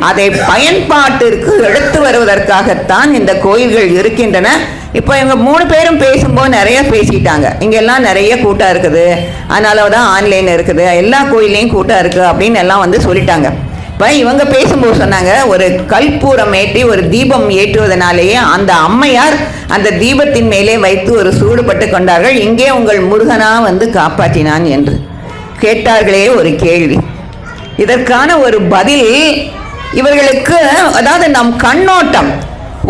அதை பயன்பாட்டிற்கு எடுத்து வருவதற்காகத்தான் இந்த கோயில்கள் இருக்கின்றன. இப்போ இவங்க 3 பேரும் பேசும்போது நிறைய பேசிட்டாங்க. இங்கெல்லாம் நிறைய கூட்டம் இருக்குது, அதனால தான் ஆன்லைன் இருக்குது, எல்லா கோயிலையும் கூட்டம் இருக்குது அப்படின்னு எல்லாம் சொல்லிட்டாங்க. இப்போ இவங்க பேசும்போது சொன்னாங்க, ஒரு கற்பூரம் ஏற்றி ஒரு தீபம் ஏற்றுவதனாலேயே அந்த அம்மையார் அந்த தீபத்தின் மேலே வைத்து ஒரு சூடுபட்டு கொண்டார்கள். இங்கே உங்கள் முருகனா காப்பாற்றினான் என்று கேட்டார்களே ஒரு கேள்வி. இதற்கான ஒரு பதில் இவர்களுக்கு அதாவது நம் கண்ணோட்டம்,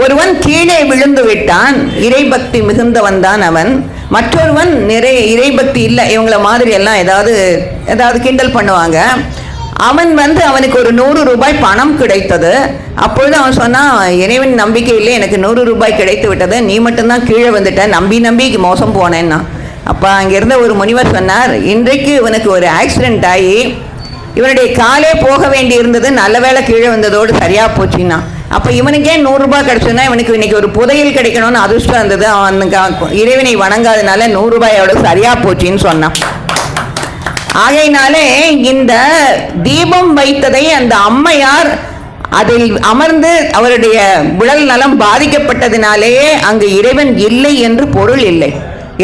ஒருவன் கீழே விழுந்து விட்டான், இறைபக்தி மிகுந்தவன் தான் அவன். மற்றொருவன் நிறைய இறைபக்தி இல்லை, இவங்கள மாதிரி எல்லாம் ஏதாவது கிண்டல் பண்ணுவாங்க. அவன் அவனுக்கு ஒரு 100 ரூபாய் பணம் கிடைத்தது. அப்பொழுது அவன் சொன்னான், இறைவன் நம்பிக்கையிலே எனக்கு 100 ரூபாய் கிடைத்து விட்டது, நீ மட்டும்தான் கீழே வந்துட்ட, நம்பி மோசம் போனேன்னா. அப்போ அங்கிருந்த ஒரு முனிவர் சொன்னார், இன்றைக்கு இவனுக்கு ஒரு ஆக்சிடென்ட் ஆகி இவனுடைய காலே போக வேண்டி இருந்தது, நல்ல வேளை கீழே வந்ததோடு சரியா போச்சுன்னா. அப்போ இவனுக்கே 100 ரூபாய் கிடைச்சுன்னா இவனுக்கு இன்னைக்கு ஒரு புதையல் கிடைக்கணும்னு அதிர்ஷ்டம் இருந்தது, அவனுக்கு இறைவனை வணங்காதனால 100 ரூபாயோட சரியா போச்சுன்னு சொன்னான். ஆகையினாலே இந்த தீபம் வைத்ததை அந்த அம்மையார் அதில் அமர்ந்து அவருடைய உடல் நலம் பாதிக்கப்பட்டதினாலேயே அங்கு இறைவன் இல்லை என்று பொருள் இல்லை.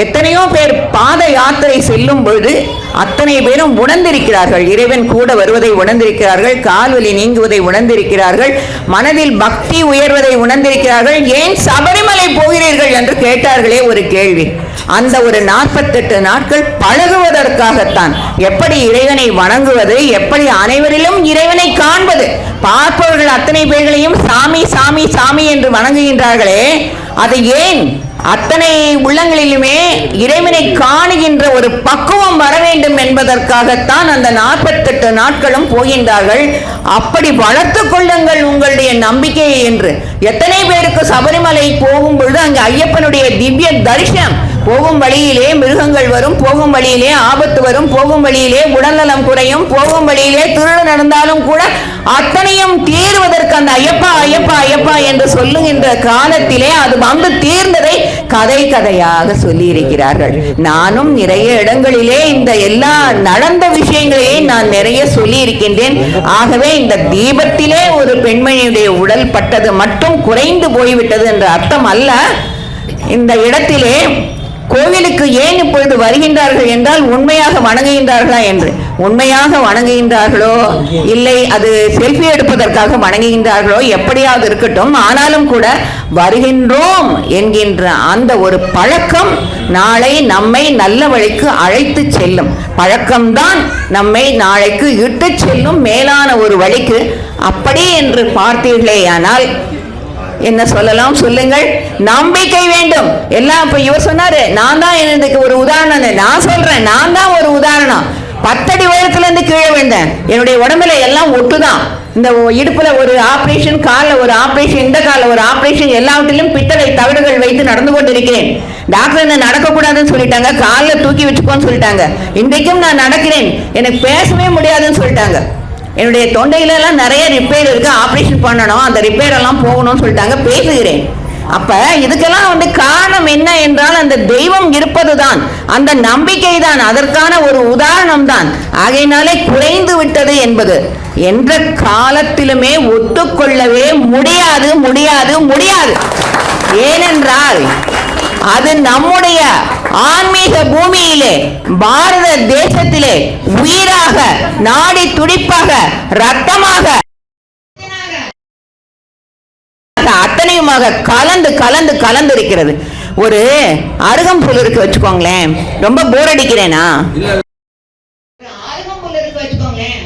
எத்தனையோ பேர் பாத யாத்திரை செல்லும் பொழுது அத்தனை பேரும் உணர்ந்திருக்கிறார்கள், இறைவன் கூட வருவதை உணர்ந்திருக்கிறார்கள், கால்வலி நீங்குவதை உணர்ந்திருக்கிறார்கள், மனதில் பக்தி உயர்வதை உணர்ந்திருக்கிறார்கள். ஏன் சபரிமலை போகிறீர்கள் என்று கேட்டார்களே ஒரு கேள்வி. அந்த ஒரு 48 நாட்கள் பழகுவதற்காகத்தான். எப்படி இறைவனை வணங்குவது, எப்படி அனைவரிலும் இறைவனை காண்பது. பார்ப்பவர்கள் அத்தனை பேர்களையும் சாமி சாமி சாமி என்று வணங்குகின்றார்களே, அது ஏன்? அத்தனை உள்ளங்களிலுமே இறைவனை காணுகின்ற ஒரு பக்குவம் வர வேண்டும் என்பதற்காகத்தான் அந்த 48 நாட்களும் போகின்றார்கள். அப்படி வளர்த்து கொள்ளுங்கள் உங்களுடைய நம்பிக்கையை என்று. எத்தனை பேருக்கு சபரிமலை போகும் பொழுது அங்கு ஐயப்பனுடைய திவ்ய தரிசனம், போகும் வழியிலே மிருகங்கள் வரும், போகும் வழியிலே ஆபத்து வரும், போகும் வழியிலே உடல்நலம் குறையும், போகும் வழியிலே திருடு நடந்தாலும் கூட அத்தனையும் தீர்வதற்கு அந்த ஐயப்பா ஐயப்பா ஐயப்பா என்று சொல்லுகின்ற காலத்திலே அது வந்து தீர்ந்ததை கதை கதையாக சொல்லி இருக்கிறார்கள். நானும் நிறைய இடங்களிலே இந்த எல்லா நடந்த விஷயங்களையே நான் நிறைய சொல்லி இருக்கின்றேன். ஆகவே இந்த தீபத்திலே ஒரு பெண்மணியுடைய உடல் பட்டது மட்டும் குறைந்து போய்விட்டது என்ற அர்த்தம் அல்ல. இந்த இடத்திலே கோவிலுக்கு ஏன் இப்பொழுது வருகின்றார்கள் என்றால் உண்மையாக வணங்குகின்றார்களா என்று. உண்மையாக வணங்குகின்றார்களோ இல்லை அது செல்ஃபி எடுப்பதற்காக வணங்குகின்றார்களோ எப்படியாவது இருக்கட்டும், ஆனாலும் கூட வருகின்றோம் என்கின்ற அந்த ஒரு பழக்கம் நாளை நம்மை நல்ல வழிக்கு அழைத்து செல்லும். பழக்கம்தான் நம்மை நாளைக்கு இட்டு செல்லும் மேலான ஒரு வழிக்கு. அப்படி என்று பார்த்தீர்களேயானால் என்ன சொல்லலாம் சொல்லுங்கள்? நம்பிக்கை வேண்டும். எல்லாம் இப்ப இவர் சொன்னாரு, நான் தான் எனக்கு ஒரு உதாரணம், நான் சொல்றேன், நான் தான் ஒரு உதாரணம். 10 அடி உயரத்துல இருந்து கீழே விழுந்தேன். என்னுடைய உடம்புல எல்லாம் ஒட்டுதான். இந்த இடுப்புல ஒரு ஆபரேஷன், காலில் ஒரு ஆபரேஷன், இந்த காலில் ஒரு ஆபரேஷன், எல்லாவற்றிலும் பித்தளை தவிடுகள் வைத்து நடந்து கொண்டிருக்கிறேன். டாக்டர் என்ன நடக்கக்கூடாதுன்னு சொல்லிட்டாங்க, காலில் தூக்கி வச்சுக்கோன்னு சொல்லிட்டாங்க. இன்றைக்கும் நான் நடக்கிறேன், எனக்கு பேசவே முடியாதுன்னு சொல்லிட்டாங்க. என்னுடைய தொண்டையில எல்லாம் நிறைய ரிப்பேர் இருக்கு, ஆபரேஷன் பண்ணணும், அந்த ரிப்பேர் எல்லாம் போகணும்னு சொல்லிட்டாங்க. பேசுகிறேன். அப்ப இதுக்கெல்லாம் காரணம் என்ன என்றால் அந்த தெய்வம் இருப்பதுதான், அந்த நம்பிக்கை தான், அதற்கான ஒரு உதாரணம் தான். ஆகையினாலே குறைந்து விட்டது என்பது என்ற காலத்திலுமே ஒத்துக்கொள்ளவே முடியாது முடியாது முடியாது. ஏனென்றால் அது நம்முடைய ஆன்மீக பூமியிலே, பாரத தேசத்திலே உயிராக, நாடி துடிப்பாக, ரத்தமாக, அத்தனையுமாக கலந்து கலந்து கலந்து இருக்கிறது. ஒரு அருகம்புல் இருக்கு வச்சுக்கோங்களேன், ரொம்ப போர் அடிக்கிறேனா? அருகம்புல் இருக்கு வச்சுக்கோங்களேன்,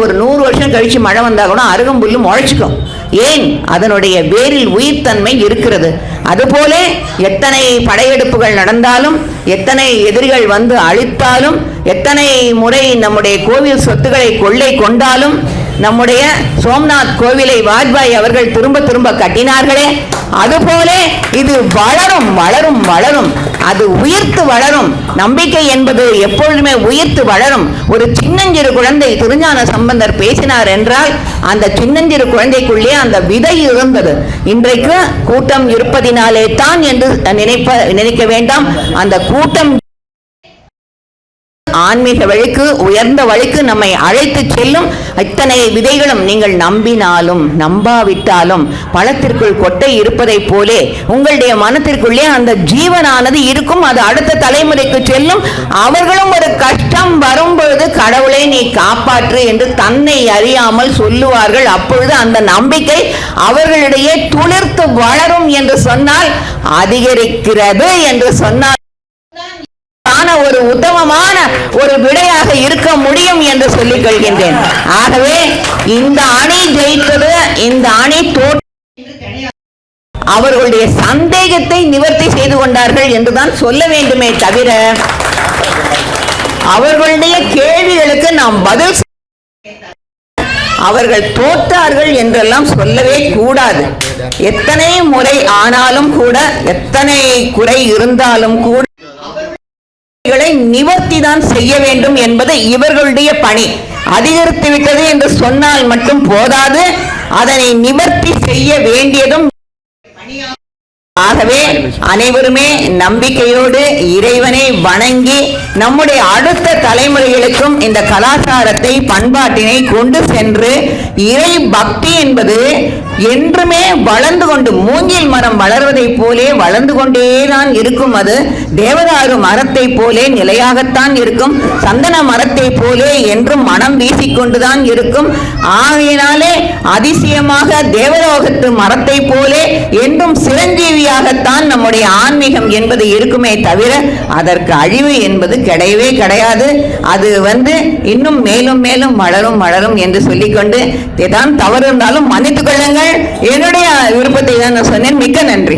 ஒரு 100 வருஷம் கழிச்சு மழை வந்தா கூட அருகம்புல்லு முளைச்சுக்கும். ஏன்? அதனுடைய வேரில் உயிர்த்தன்மை இருக்கிறது. அதுபோல எத்தனை படையெடுப்புகள் நடந்தாலும், எத்தனை எதிரிகள் வந்து அழித்தாலும், எத்தனை முறை நம்முடைய கோவில் சொத்துக்களை கொள்ளை கொண்டாலும், நம்முடைய சோம்நாத் கோவிலை வாஜ்பாய் அவர்கள் திரும்ப திரும்ப கட்டினார்களே, அதுபோல இது வளரும் வளரும் வளரும், அது உயிர்த்து வளரும். நம்பிக்கை என்பது எப்பொழுதுமே உயிர்த்து வளரும். ஒரு சின்னஞ்சிறு குழந்தை திருஞான சம்பந்தர் பேசினார் என்றால் அந்த சின்னஞ்சிறு குழந்தைக்குள்ளே அந்த விதை இருந்தது. இன்றைக்கு கூட்டம் இருப்பதினாலே தான் என்று நினைக்க வேண்டாம். அந்த கூட்டம் ஆன்மீக வழிக்கு, உயர்ந்த வழிக்கு நம்மை அழைத்து செல்லும். இத்தனை விதைகளும் நீங்கள் நம்பினாலும் நம்பாவிட்டாலும் பழத்திற்குள் கொட்டை இருப்பதை போலே உங்களுடைய மனத்திற்குள்ளே அந்த ஜீவனானது இருக்கும். அது அடுத்த தலைமுறைக்கு செல்லும். அவர்களும் ஒரு கஷ்டம் வரும்பொழுது கடவுளை நீ காப்பாற்று என்று தன்னை அறியாமல் சொல்லுவார்கள். அப்பொழுது அந்த நம்பிக்கை அவர்களிடையே துளிர்த்து வளரும் என்று சொன்னால், அதிகரிக்கிறது என்று சொன்னால் ஒரு உத்தமமான ஒரு விடையாக இருக்க முடியும் என்று சொல்லிக் கொள்கின்றேன். ஆகவே இந்த அணி ஜெயித்தது, இந்த அணி தோற்று அவர்களுடைய சந்தேகத்தை நிவர்த்தி செய்து கொண்டார்கள் என்றுதான் சொல்ல வேண்டுமே தவிர அவர்களுடைய கேள்விகளுக்கு நாம் பதில் அவர்கள் தோற்றார்கள் என்றெல்லாம் சொல்லவே கூடாது. எத்தனை முறை ஆனாலும் கூட, எத்தனை குறை இருந்தாலும் கூட நிவர்த்தி தான் செய்ய வேண்டும் என்பது இவர்களுடைய பணி. அதிகரித்து விட்டது என்று சொன்னால் மட்டும் போதாது, அதனை நிவர்த்தி செய்ய வேண்டியதும். ஆகவே அனைவருமே நம்பிக்கையோடு இறைவனை வணங்கி நம்முடைய அடுத்த தலைமுறைகளுக்கும் இந்த கலாச்சாரத்தை, பண்பாட்டினை கொண்டு சென்று இறை பக்தி என்பது என்றுமே வளர்ந்து கொண்டு, மூங்கில் மரம் வளர்வதை போலே வளர்ந்து கொண்டேதான் இருக்கும். அது தேவதாரு மரத்தை போலே நிலையாகத்தான் இருக்கும். சந்தன மரத்தை போலே என்றும் மனம் வீசிக்கொண்டுதான் இருக்கும். ஆகையினாலே அதிசயமாக தேவலோகத்து மரத்தை போலே என்றும் சிரஞ்சீவியாகத்தான் நம்முடைய ஆன்மீகம் என்பது இருக்குமே தவிர அதற்கு அழிவு என்பது கிடையவே கிடையாது. அது இன்னும் மேலும் மேலும் வளரும் வளரும் என்று சொல்லிக்கொண்டு, ஏதான் தவறு இருந்தாலும் மன்னித்துக் கொள்ளுங்கள். என்னுடைய விருப்பத்தை தான் நான் சொன்னேன். மிக்க நன்றி.